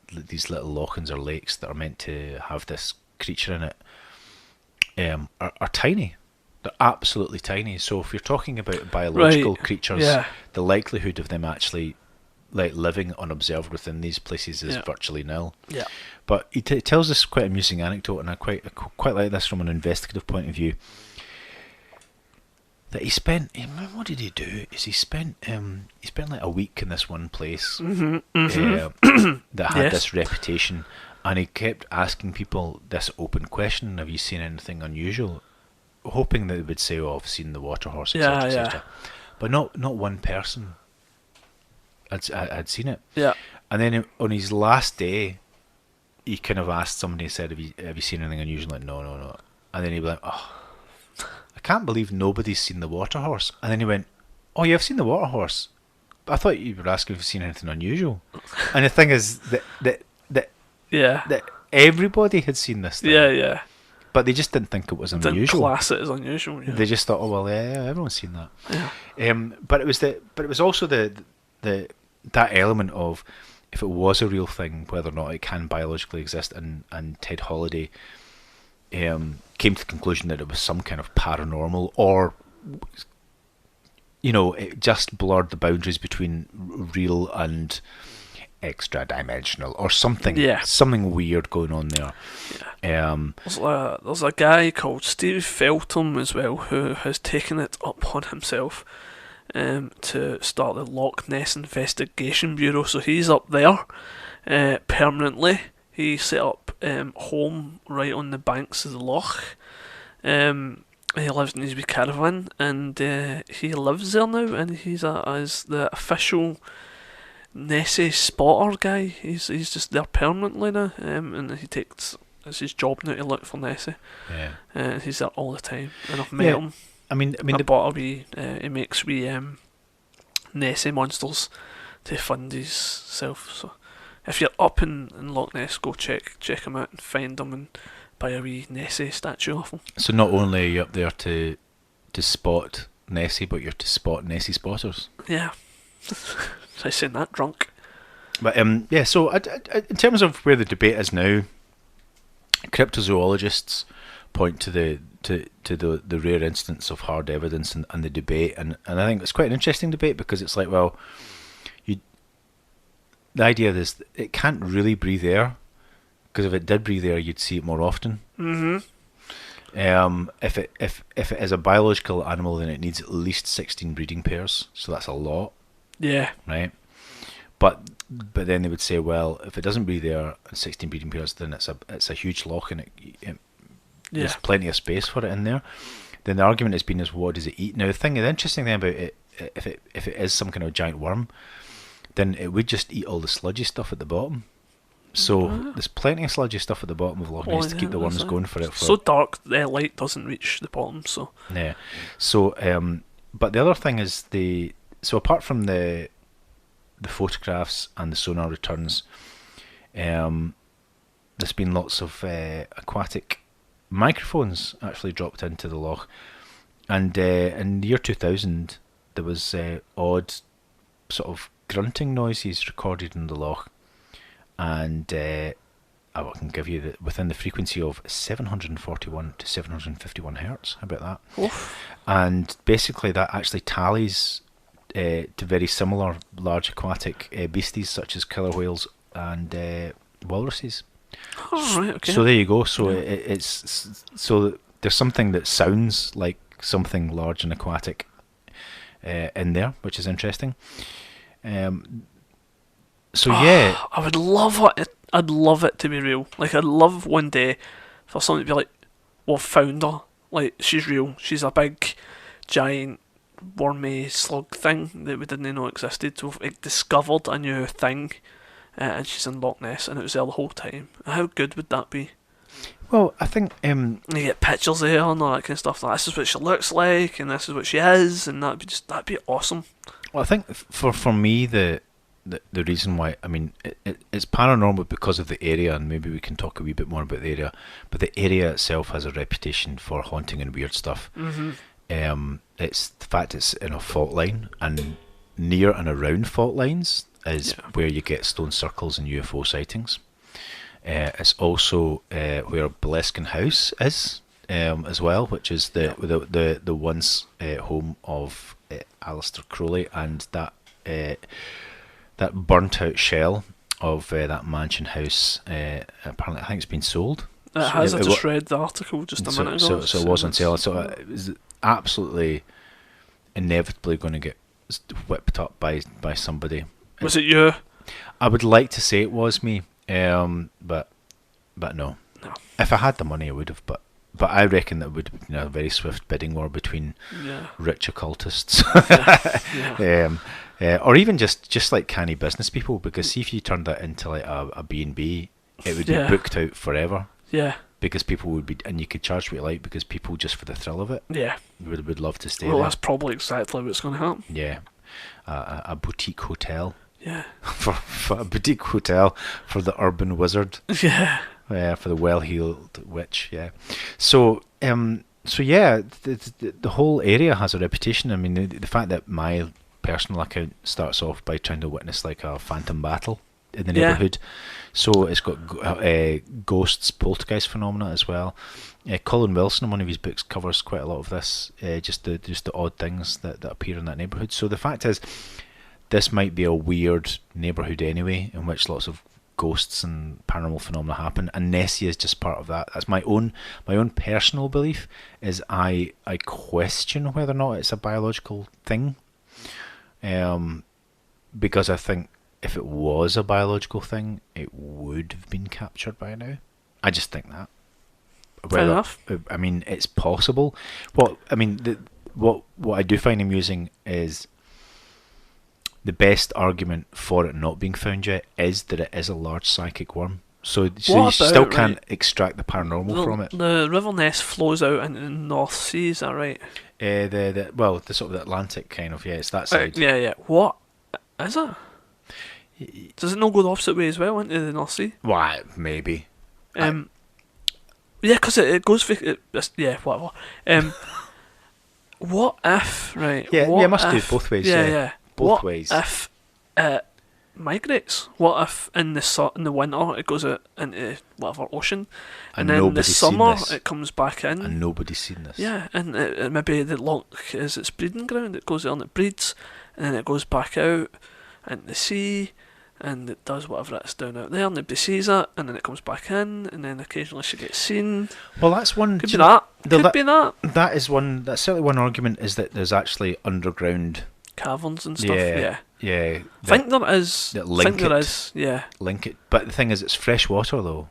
Speaker 2: little lochans or lakes that are meant to have this creature in it are tiny. They're absolutely tiny. So if you're talking about biological creatures, the likelihood of them actually like living unobserved within these places is virtually nil.
Speaker 1: Yeah.
Speaker 2: But he tells this quite amusing anecdote, and I quite like this from an investigative point of view. That he spent, what did he do? Is he spent like a week in this one place that had this reputation, and he kept asking people this open question: have you seen anything unusual? Hoping that they would say, "Oh, I've seen the water horse," etc., etc. But not one person had seen it.
Speaker 1: Yeah.
Speaker 2: And then on his last day, he kind of asked somebody, said, "Have you seen anything unusual?" Like, no. And then he'd be like, "Oh, I can't believe nobody's seen the water horse." And then he went, "Oh, yeah, I've seen the water horse. But I thought you were asking if you've seen anything unusual." And the thing is that everybody had seen this thing.
Speaker 1: Yeah.
Speaker 2: But they just didn't think it was unusual.
Speaker 1: Didn't class it as unusual. Yeah.
Speaker 2: They just thought, "Oh well, yeah, everyone's seen that." Yeah. But it was also that element of, if it was a real thing, whether or not it can biologically exist, and Ted Holiday came to the conclusion that it was some kind of paranormal, or, you know, it just blurred the boundaries between real and extra dimensional, or something weird going on there.
Speaker 1: There's a guy called Steve Feltham as well, who has taken it upon himself to start the Loch Ness Investigation Bureau. So he's up there permanently. He set up home right on the banks of the loch. He lives in his wee caravan, and he lives there now, and he's as the official Nessie spotter guy. He's just there permanently now, and it's his job now to look for Nessie. Yeah. He's there all the time, and I've met him. I mean, he makes wee Nessie monsters to fund himself. So if you're up in Loch Ness, go check him out and find him and buy a wee Nessie statue of him. So
Speaker 2: not only are you up there to spot Nessie, but you're to spot Nessie spotters.
Speaker 1: Yeah. I saying that drunk.
Speaker 2: But so in terms of where the debate is now, cryptozoologists point to the rare instance of hard evidence and the debate, and I think it's quite an interesting debate, because it's like, well, the idea is it can't really breathe air, because if it did breathe air, you'd see it more often.
Speaker 1: Mm-hmm.
Speaker 2: If it is a biological animal, then it needs at least 16 breeding pairs, so that's a lot.
Speaker 1: Yeah.
Speaker 2: Right. But but then they would say, well, if it doesn't breed there in 16 breeding periods, then it's a huge loch, and there's plenty of space for it in there. Then the argument has been is, what does it eat? Now the interesting thing about it, if it is some kind of giant worm, then it would just eat all the sludgy stuff at the bottom. So there's plenty of sludgy stuff at the bottom of Loch Ness to keep the worms going for it.
Speaker 1: So dark, the light doesn't reach the bottom. So
Speaker 2: yeah. So but the other thing is so apart from the photographs and the sonar returns, there's been lots of aquatic microphones actually dropped into the loch, and in the year 2000 there was odd sort of grunting noises recorded in the loch, and I can give you within the frequency of 741 to 751 hertz. How about that?
Speaker 1: Oof.
Speaker 2: And basically that actually tallies to very similar large aquatic beasties such as killer whales and walruses.
Speaker 1: Oh, right, okay.
Speaker 2: So there you go. So it's so there's something that sounds like something large and aquatic in there, which is interesting. So yeah,
Speaker 1: I would love it. I'd love it to be real. Like, I'd love one day for someone to be like, "Well, found her. Like, she's real. She's a big, giant, wormy slug thing that we didn't know existed. So we've discovered a new thing, and she's in Loch Ness, and it was there the whole time. How good would that be?
Speaker 2: Well, I think
Speaker 1: and you get pictures of her and all that kind of stuff. Like, this is what she looks like, and this is what she is, and that'd be awesome.
Speaker 2: Well, I think for me the reason why, I mean, it's paranormal because of the area, and maybe we can talk a wee bit more about the area. But the area itself has a reputation for haunting and weird stuff.
Speaker 1: Mm-hmm.
Speaker 2: It's the fact it's in a fault line, and near and around fault lines is where you get stone circles and UFO sightings. It's also where Bleskin House is as well, which is the once home of Aleister Crowley, and that burnt out shell of that mansion house. Apparently, I think it's been sold.
Speaker 1: It has. I just read the article just a minute ago.
Speaker 2: So it was on sale. So it was absolutely inevitably going to get whipped up by somebody.
Speaker 1: Was it you?
Speaker 2: I would like to say it was me, but no. If I had the money, I would have. But I reckon that would have been a very swift bidding war between rich occultists, or even just like canny business people. Because see, if you turned that into like a B&B, it would be booked out forever. Yeah. Because people would be, and you could charge what you like, because people, just for the thrill of it, would love to stay there.
Speaker 1: Well, that's probably exactly what's going to happen.
Speaker 2: Yeah, a boutique hotel.
Speaker 1: Yeah.
Speaker 2: for a boutique hotel for the urban wizard.
Speaker 1: Yeah.
Speaker 2: For the well-heeled witch. Yeah. So yeah, the whole area has a reputation. I mean, the fact that my personal account starts off by trying to witness like a phantom battle in the neighbourhood. So it's got ghosts, poltergeist phenomena as well. Colin Wilson, in one of his books, covers quite a lot of this. Just the odd things that appear in that neighbourhood. So the fact is, this might be a weird neighbourhood anyway, in which lots of ghosts and paranormal phenomena happen, and Nessie is just part of that. That's my own personal belief. Is I question whether or not it's a biological thing, because I think if it was a biological thing, it would have been captured by now. I just think that.
Speaker 1: Fair enough.
Speaker 2: I mean, it's possible. What I do find amusing is the best argument for it not being found yet is that it is a large psychic worm. So you still can't extract the paranormal from it.
Speaker 1: The River Ness flows out into the North Sea, is that right?
Speaker 2: The sort of the Atlantic kind of, it's that side.
Speaker 1: Yeah. What is it? Does it not go the opposite way as well into the North Sea?
Speaker 2: Why, maybe.
Speaker 1: Yeah, because it goes. Whatever. What if, right?
Speaker 2: Yeah, it must do both ways.
Speaker 1: Yeah.
Speaker 2: Both ways.
Speaker 1: What if it migrates? What if in the winter it goes out into whatever ocean, and then in the summer it comes back in?
Speaker 2: And nobody's seen this.
Speaker 1: Yeah, and maybe the loch is its breeding ground. It goes out and it breeds, and then it goes back out into the sea, and it does whatever it's doing out there. Nobody sees it, and then it comes back in, and then occasionally she gets seen.
Speaker 2: Well, that's one.
Speaker 1: Could be that. Could be that.
Speaker 2: That is one. That's certainly one argument. Is that there's actually underground
Speaker 1: caverns and stuff. Yeah.
Speaker 2: yeah,
Speaker 1: Think there is.
Speaker 2: that
Speaker 1: Think
Speaker 2: link
Speaker 1: there
Speaker 2: it,
Speaker 1: is. Yeah.
Speaker 2: link it. But the thing is, it's fresh water though.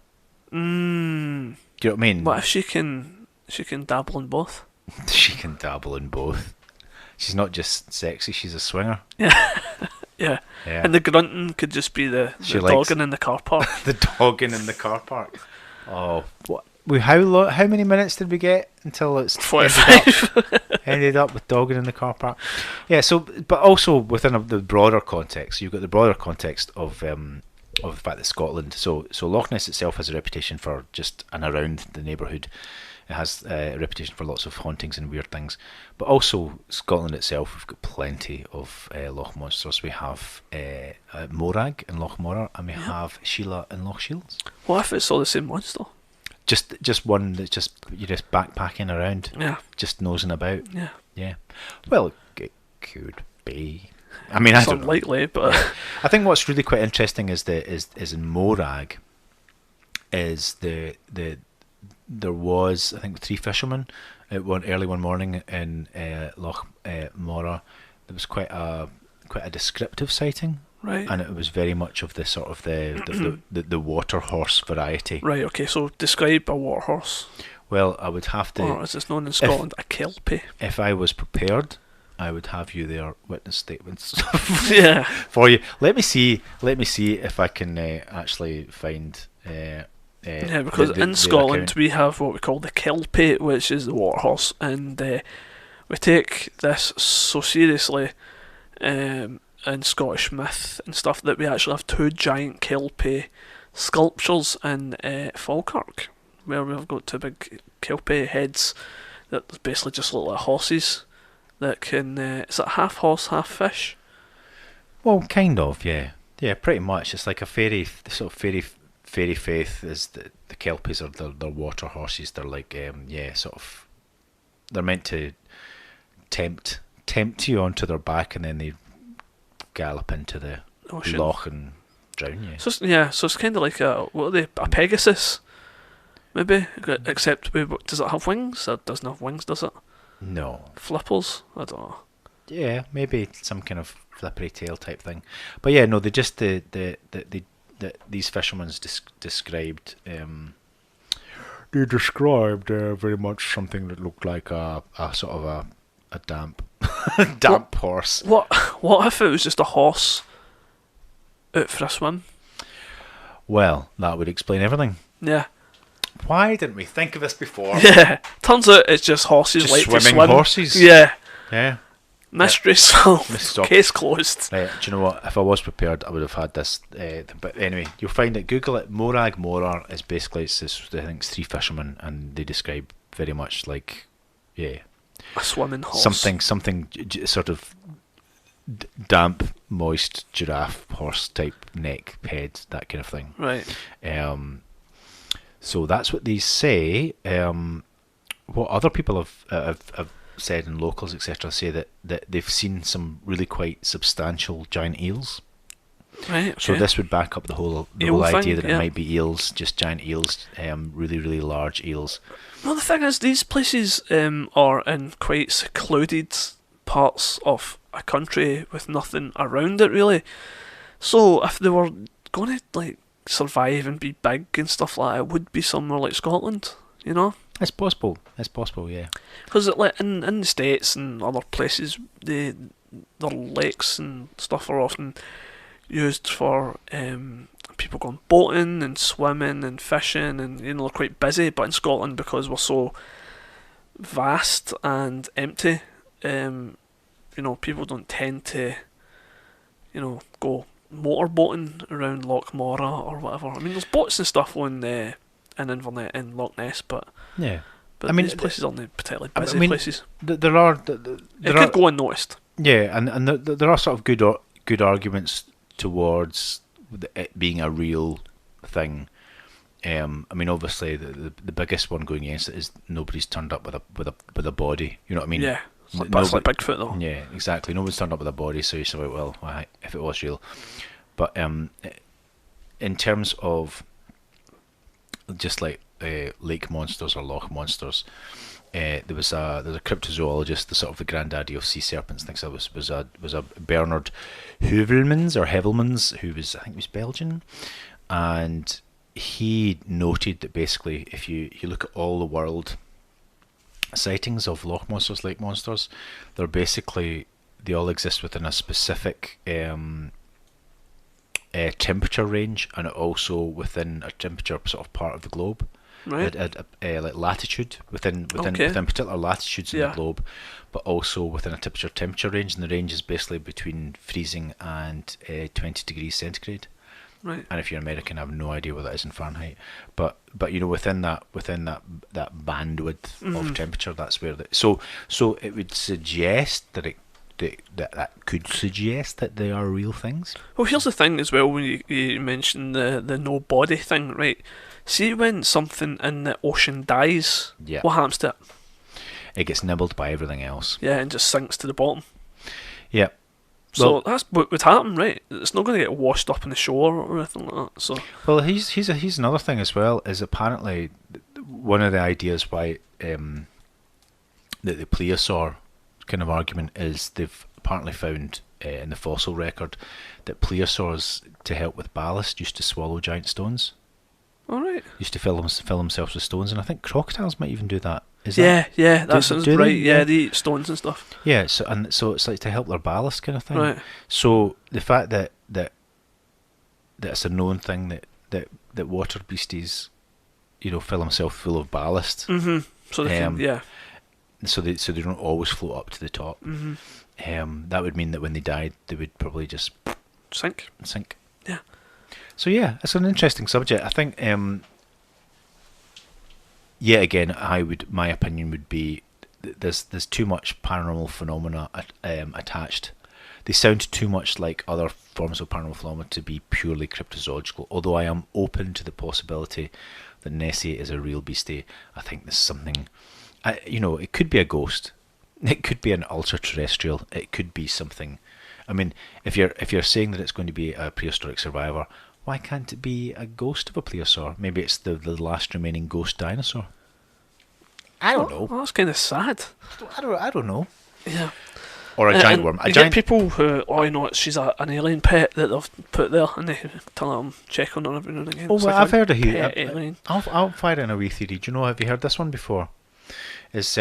Speaker 1: Mm.
Speaker 2: Do you know what I mean?
Speaker 1: What if she can? She can dabble in both.
Speaker 2: She can dabble in both. She's not just sexy; she's a swinger.
Speaker 1: Yeah. Yeah.
Speaker 2: Yeah.
Speaker 1: And the grunting could just be the dogging in the car park.
Speaker 2: The dogging in the car park. Oh, what? How many minutes did we get until it's
Speaker 1: 45.
Speaker 2: ended up with dogging in the car park? Yeah. So, but also within the broader context, you've got the broader context of the fact that Scotland. So Loch Ness itself has a reputation for just and around the neighbourhood. It has a reputation for lots of hauntings and weird things. But also Scotland itself, we've got plenty of Loch monsters. We have Morag in Loch Morar, and we have Sheila in Loch Shields.
Speaker 1: What if it's all the same monster?
Speaker 2: Just one that's you're just backpacking around.
Speaker 1: Yeah.
Speaker 2: Just nosing about.
Speaker 1: Yeah.
Speaker 2: Yeah. Well, it could be. I mean, I
Speaker 1: It's
Speaker 2: don't know.
Speaker 1: unlikely, but
Speaker 2: I think what's really quite interesting is in Morag is there was, I think, 3 fishermen early one morning in Loch Morar. There was quite a descriptive sighting,
Speaker 1: right.
Speaker 2: and it was very much of the sort of the water horse variety.
Speaker 1: Right. Okay. So describe a water horse,
Speaker 2: Well, I would have to,
Speaker 1: or as it's known in Scotland, a kelpie.
Speaker 2: if I was prepared, I would have you there witness statements
Speaker 1: Yeah.
Speaker 2: for you. Let me see if I can actually find.
Speaker 1: Yeah, because in Scotland we have what we call the kelpie, which is the water horse, and we take this so seriously in Scottish myth and stuff that we actually have 2 giant kelpie sculptures in Falkirk, where we've got 2 big kelpie heads that basically just look like horses that can. Is it half horse, half fish?
Speaker 2: Well, kind of, yeah, pretty much. It's like a fairy, the sort of fairy faith is the kelpies are they're water horses. They're like sort of, they're meant to tempt you onto their back, and then they gallop into the
Speaker 1: Ocean.
Speaker 2: loch and drown you.
Speaker 1: So it's kind of like a Pegasus, maybe, except does it have wings? It doesn't have wings, does it?
Speaker 2: No.
Speaker 1: Flippers? I don't know.
Speaker 2: Yeah, maybe some kind of flippery tail type thing. But yeah, no, they just these fishermen described. They described very much something that looked like a sort of a damp horse.
Speaker 1: What if it was just a horse out for a swim?
Speaker 2: Well, that would explain everything.
Speaker 1: Yeah.
Speaker 2: Why didn't we think of this before?
Speaker 1: Yeah. Turns out it's just horses
Speaker 2: Just
Speaker 1: like to
Speaker 2: swimming
Speaker 1: swim.
Speaker 2: horses.
Speaker 1: Yeah.
Speaker 2: Yeah.
Speaker 1: Mystery solved.
Speaker 2: Solved.
Speaker 1: Case closed.
Speaker 2: Do you know what? If I was prepared, I would have had this. But anyway, you'll find it. Google it. Morag Morar is basically, it's this, I think it's 3 fishermen, and they describe very much like, yeah,
Speaker 1: A swimming horse.
Speaker 2: something sort of damp, moist giraffe horse type neck, head, that kind of thing.
Speaker 1: Right.
Speaker 2: So that's what they say. What other people have said, and locals etc., say that they've seen some really quite substantial giant eels.
Speaker 1: Right. Okay.
Speaker 2: So this would back up the whole
Speaker 1: Eel
Speaker 2: idea
Speaker 1: thing,
Speaker 2: that it might be eels, just giant eels, really really large eels.
Speaker 1: Well, the thing is, these places are in quite secluded parts of a country with nothing around it really. So if they were going to like survive and be big and stuff like that, it would be somewhere like Scotland, you know.
Speaker 2: It's possible. Yeah.
Speaker 1: Because like in the States and other places, their lakes and stuff are often used for people going boating and swimming and fishing, and they're quite busy. But in Scotland, because we're so vast and empty, people don't tend to, go motorboating around Loch Morar or whatever. I mean, there's boats and stuff on in Inverness and Loch Ness, but I mean, these places aren't particularly busy places.
Speaker 2: There are.
Speaker 1: It could go unnoticed.
Speaker 2: Yeah, and there are sort of good arguments towards it being a real thing. I mean, obviously, the biggest one going against it is nobody's turned up with a body. You know what I mean?
Speaker 1: Yeah, that's like Bigfoot though.
Speaker 2: Yeah, exactly. Nobody's turned up with a body, so you say, well, if it was real, but in terms of just like lake monsters or loch monsters, there was a cryptozoologist, the sort of the granddaddy of sea serpents. Thinks that was a Bernard Heuvelmans or Hevelmans, who was, I think, was Belgian, and he noted that basically if you look at all the world sightings of loch monsters, lake monsters, they all exist within a specific temperature range, and also within a temperature sort of part of the globe.
Speaker 1: Right.
Speaker 2: Like latitude within particular latitudes in the globe, but also within a temperature range, and the range is basically between freezing and 20 degrees centigrade.
Speaker 1: Right.
Speaker 2: And if you're American, I have no idea what that is in Fahrenheit. But within that bandwidth of temperature, that's where so it would suggest that that could suggest that they are real things.
Speaker 1: Well, here's the thing as well, when you mentioned the no body thing, right? See, when something in the ocean dies, what happens to it?
Speaker 2: It gets nibbled by everything else.
Speaker 1: Yeah, and just sinks to the bottom.
Speaker 2: Yeah.
Speaker 1: So that's what would happen, right? It's not going to get washed up in the shore or anything like that. So.
Speaker 2: Well, he's another thing as well, is apparently one of the ideas why that the plesiosaur kind of argument is they've apparently found in the fossil record that plesiosaurs, to help with ballast, used to swallow giant stones.
Speaker 1: All right.
Speaker 2: Used to fill themselves with stones, and I think crocodiles might even do that.
Speaker 1: That sounds right.
Speaker 2: They?
Speaker 1: Yeah, they eat stones and stuff.
Speaker 2: Yeah, so it's like to help their ballast kind of thing.
Speaker 1: Right.
Speaker 2: So the fact that it's a known thing that water beasties, fill themselves full of ballast.
Speaker 1: Mm-hmm. So they can,
Speaker 2: So they don't always float up to the top.
Speaker 1: Mm-hmm.
Speaker 2: That would mean that when they died, they would probably just
Speaker 1: sink.
Speaker 2: Yeah. So yeah, it's an interesting subject. I think. Again, my opinion would be there's too much paranormal phenomena attached. They sound too much like other forms of paranormal phenomena to be purely cryptozoological. Although I am open to the possibility that Nessie is a real beastie. I think there's something. It could be a ghost. It could be an ultra-terrestrial. It could be something. I mean, if you're saying that it's going to be a prehistoric survivor, why can't it be a ghost of a plesiosaur? Maybe it's the last remaining ghost dinosaur. I don't know.
Speaker 1: Well, that's kind of sad.
Speaker 2: I don't know.
Speaker 1: Yeah.
Speaker 2: Or a giant worm.
Speaker 1: Get people who, she's an alien pet that they've put there, and they tell them check on her every now and again.
Speaker 2: Oh, well, I've heard of
Speaker 1: pet alien.
Speaker 2: I'll fire in a wee theory. Do you know? Have you heard this one before? It's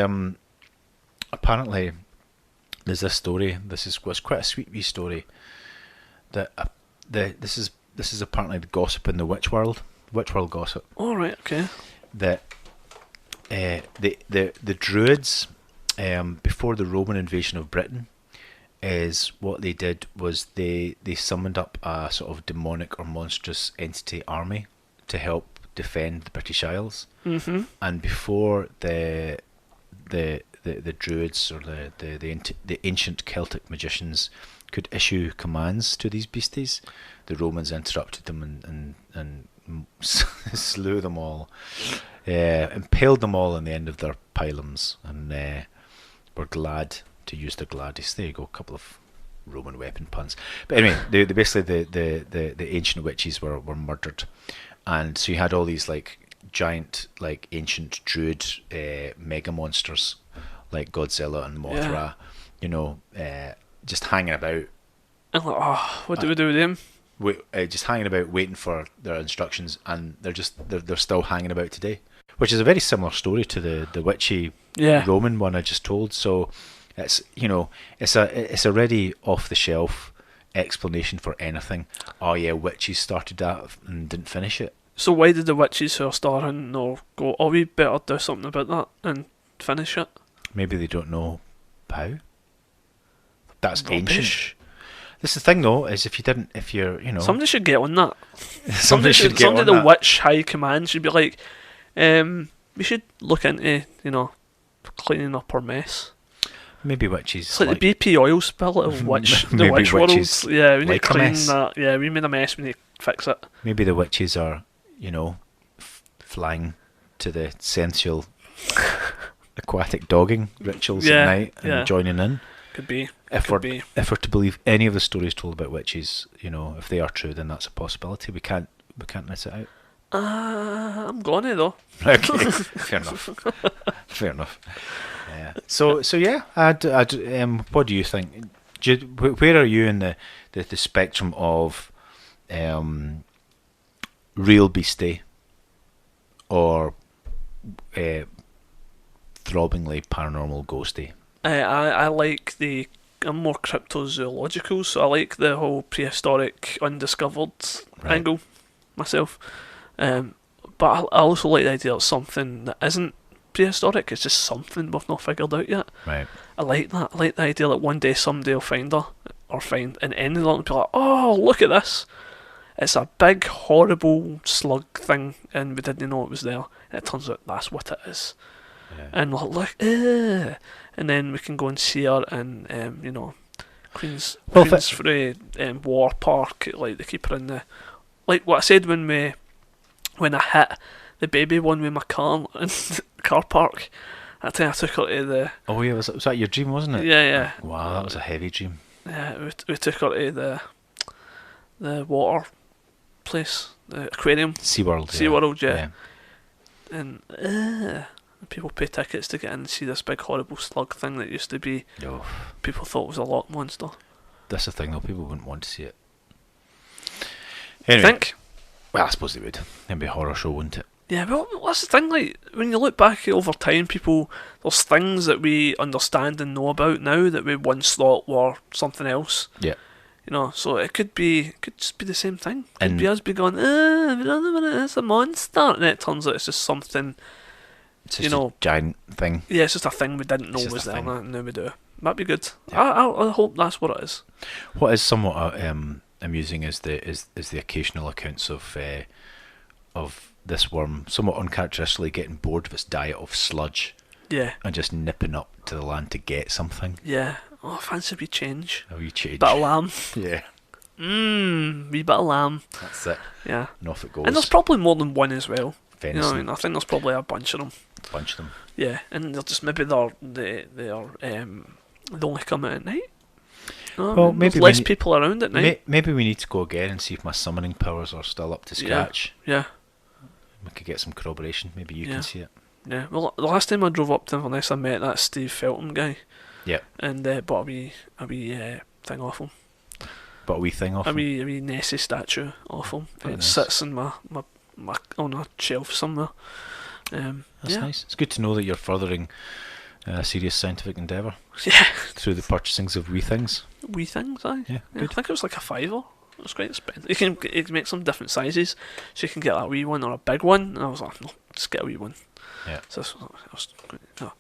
Speaker 2: apparently there's this story. This was quite a sweet wee story. That this is apparently the gossip in the witch world gossip.
Speaker 1: All right, okay.
Speaker 2: That the Druids, before the Roman invasion of Britain, is what they did was they summoned up a sort of demonic or monstrous entity army to help defend the British Isles.
Speaker 1: Mm-hmm.
Speaker 2: And before the Druids or the ancient Celtic magicians could issue commands to these beasties, the Romans interrupted them and slew them all, impaled them all on the end of their pylons, and were glad to use their gladius. There you go, a couple of Roman weapon puns. But anyway, they basically the ancient witches were murdered, and so you had all these like giant, like ancient druid mega monsters like Godzilla and Mothra, just hanging about.
Speaker 1: And like, what do we do with them?
Speaker 2: Just hanging about, waiting for their instructions, and they're still hanging about today, which is a very similar story to the witchy Roman one I just told. So it's it's a ready off the shelf explanation for anything. Oh yeah, witches started that and didn't finish it.
Speaker 1: So why did the witches who are starring go, we better do something about that and finish it?
Speaker 2: Maybe they don't know how. That's
Speaker 1: Rubbish.
Speaker 2: Ancient. This is the thing though, is if you're
Speaker 1: somebody should get on that.
Speaker 2: somebody should get on that.
Speaker 1: The witch high command should be like, we should look into cleaning up our mess.
Speaker 2: Maybe witches.
Speaker 1: It's like the BP oil spill of the witch world. Yeah, we need
Speaker 2: like
Speaker 1: to clean that. Yeah, we made a mess. We need to fix it.
Speaker 2: Maybe the witches are, flying to the sensual aquatic dogging rituals at night and joining in.
Speaker 1: Could be.
Speaker 2: If we're to believe any of the stories told about witches, if they are true, then that's a possibility. We can't miss it out.
Speaker 1: I'm gonna though.
Speaker 2: Okay, fair enough. Fair enough. Yeah. So yeah. What do you think? Where are you in the spectrum of real beastie or throbbingly paranormal ghosty?
Speaker 1: I like I'm more cryptozoological, so I like the whole prehistoric, undiscovered angle myself. But I also like the idea of something that isn't prehistoric. It's just something we've not figured out yet.
Speaker 2: Right.
Speaker 1: I like that. I like the idea that one day somebody will find her or find an end of it and be like, "Oh, look at this! It's a big, horrible slug thing, and we didn't know it was there." And it turns out that's what it is.
Speaker 2: Yeah.
Speaker 1: And we'll look, and then we can go and see her in, Queensferry War Park. Like they keep her in the, like what I said when I hit the baby one with my car in the car park. That time I took her to the.
Speaker 2: Oh yeah, was that your dream, wasn't it?
Speaker 1: Yeah.
Speaker 2: Wow, that was a heavy dream.
Speaker 1: Yeah, we took her to the water place, the aquarium.
Speaker 2: SeaWorld.
Speaker 1: Yeah. And people pay tickets to get in and see this big horrible slug thing that used to be.
Speaker 2: Oh.
Speaker 1: People thought was a lock monster.
Speaker 2: That's the thing though, people wouldn't want to see it. Anyway,
Speaker 1: Think?
Speaker 2: Well, I suppose they would. It'd be a horror show, wouldn't it?
Speaker 1: Yeah, well, that's the thing. Like when you look back over time, there's things that we understand and know about now that we once thought were something else.
Speaker 2: Yeah.
Speaker 1: You know, so it could just be the same thing. It could be us be going, we don't know what it is, a monster, and then it turns out it's just something.
Speaker 2: It's just a giant thing.
Speaker 1: Yeah, it's just a thing we didn't know was there, and now we do. That'd be good. Yeah. I hope that's what it is.
Speaker 2: What is somewhat amusing is the occasional accounts of this worm somewhat uncharacteristically getting bored of its diet of sludge.
Speaker 1: Yeah.
Speaker 2: And just nipping up to the land to get something.
Speaker 1: Yeah. Oh, fancy a wee change.
Speaker 2: A wee change.
Speaker 1: Bit of lamb.
Speaker 2: Yeah.
Speaker 1: Wee bit of lamb.
Speaker 2: That's it.
Speaker 1: Yeah.
Speaker 2: And off it goes.
Speaker 1: And there's probably more than one as well.
Speaker 2: Venison.
Speaker 1: You know what I mean? I think there's probably a bunch of them. Yeah, and they're just maybe they only come out at night. No,
Speaker 2: well,
Speaker 1: maybe there's less people around at night.
Speaker 2: Maybe we need to go again and see if my summoning powers are still up to scratch.
Speaker 1: Yeah.
Speaker 2: We could get some corroboration. Maybe you can see it.
Speaker 1: Yeah. Well, the last time I drove up to Inverness, I met that Steve Feltham guy.
Speaker 2: Yeah.
Speaker 1: And bought a wee thing off him.
Speaker 2: But a wee thing off him?
Speaker 1: A wee Nessie statue off him.
Speaker 2: It
Speaker 1: nice. Sits in my on a shelf somewhere.
Speaker 2: That's nice. It's good to know that you're furthering a serious scientific endeavour.
Speaker 1: Yeah.
Speaker 2: Through the purchasings of wee things.
Speaker 1: Wee things, aye.
Speaker 2: Yeah.
Speaker 1: I think it was like a $5. It was quite expensive. You can make some different sizes, so you can get a wee one or a big one. And I was like, no, just get a wee one.
Speaker 2: Yeah.
Speaker 1: So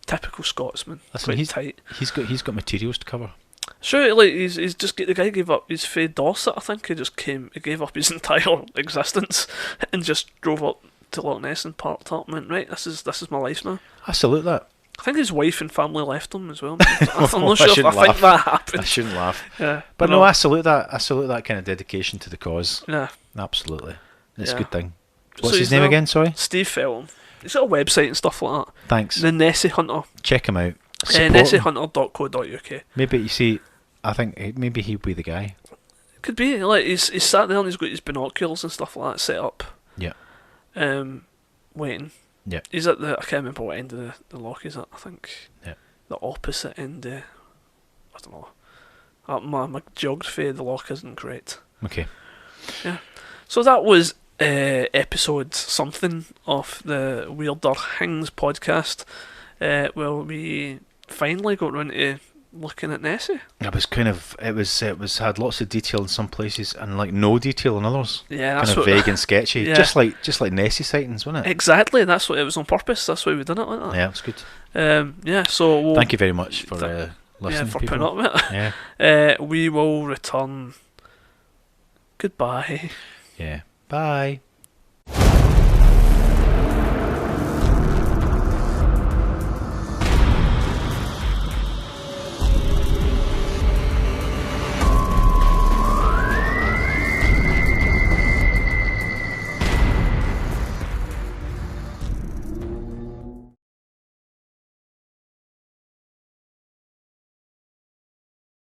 Speaker 1: typical Scotsman.
Speaker 2: Listen,
Speaker 1: quite tight.
Speaker 2: He's got materials to cover.
Speaker 1: Sure, like he's just the guy gave up his fae Dorset. I think he gave up his entire existence and just drove up to Loch Ness and parked up and went, right, this is my life now.
Speaker 2: I salute that.
Speaker 1: I think his wife and family left him as well. I'm not sure if I think that happened.
Speaker 2: I shouldn't laugh.
Speaker 1: Yeah,
Speaker 2: but no, I salute that. I salute that kind of dedication to the cause.
Speaker 1: Yeah,
Speaker 2: absolutely. It's a good thing. What's
Speaker 1: so
Speaker 2: his name again? Sorry,
Speaker 1: Steve Feltham. He's got a website and stuff like that.
Speaker 2: Thanks.
Speaker 1: The Nessie Hunter.
Speaker 2: Check him out.
Speaker 1: NessieHunter.co.uk.
Speaker 2: Maybe you see. I think maybe he'd be the guy.
Speaker 1: Could be like he's sat there and he's got his binoculars and stuff like that set up.
Speaker 2: Yeah.
Speaker 1: Waiting.
Speaker 2: Yeah.
Speaker 1: He's at I can't remember what end of the loch he's at. I think.
Speaker 2: Yeah.
Speaker 1: The opposite end. I don't know. My geography of the loch isn't great.
Speaker 2: Okay.
Speaker 1: Yeah. So that was episode something of the Weirder Hings podcast. Where we finally got around to looking at Nessie.
Speaker 2: It was had lots of detail in some places and like no detail in others.
Speaker 1: Yeah, that's
Speaker 2: kind of vague and sketchy. Yeah. Just like Nessie sightings, wasn't it?
Speaker 1: Exactly. That's what it was on purpose. That's why we done it like that.
Speaker 2: Yeah, it's good.
Speaker 1: So
Speaker 2: thank you very much for listening.
Speaker 1: For
Speaker 2: people.
Speaker 1: putting up with it.
Speaker 2: Yeah.
Speaker 1: We will return. Goodbye.
Speaker 2: Yeah. Bye.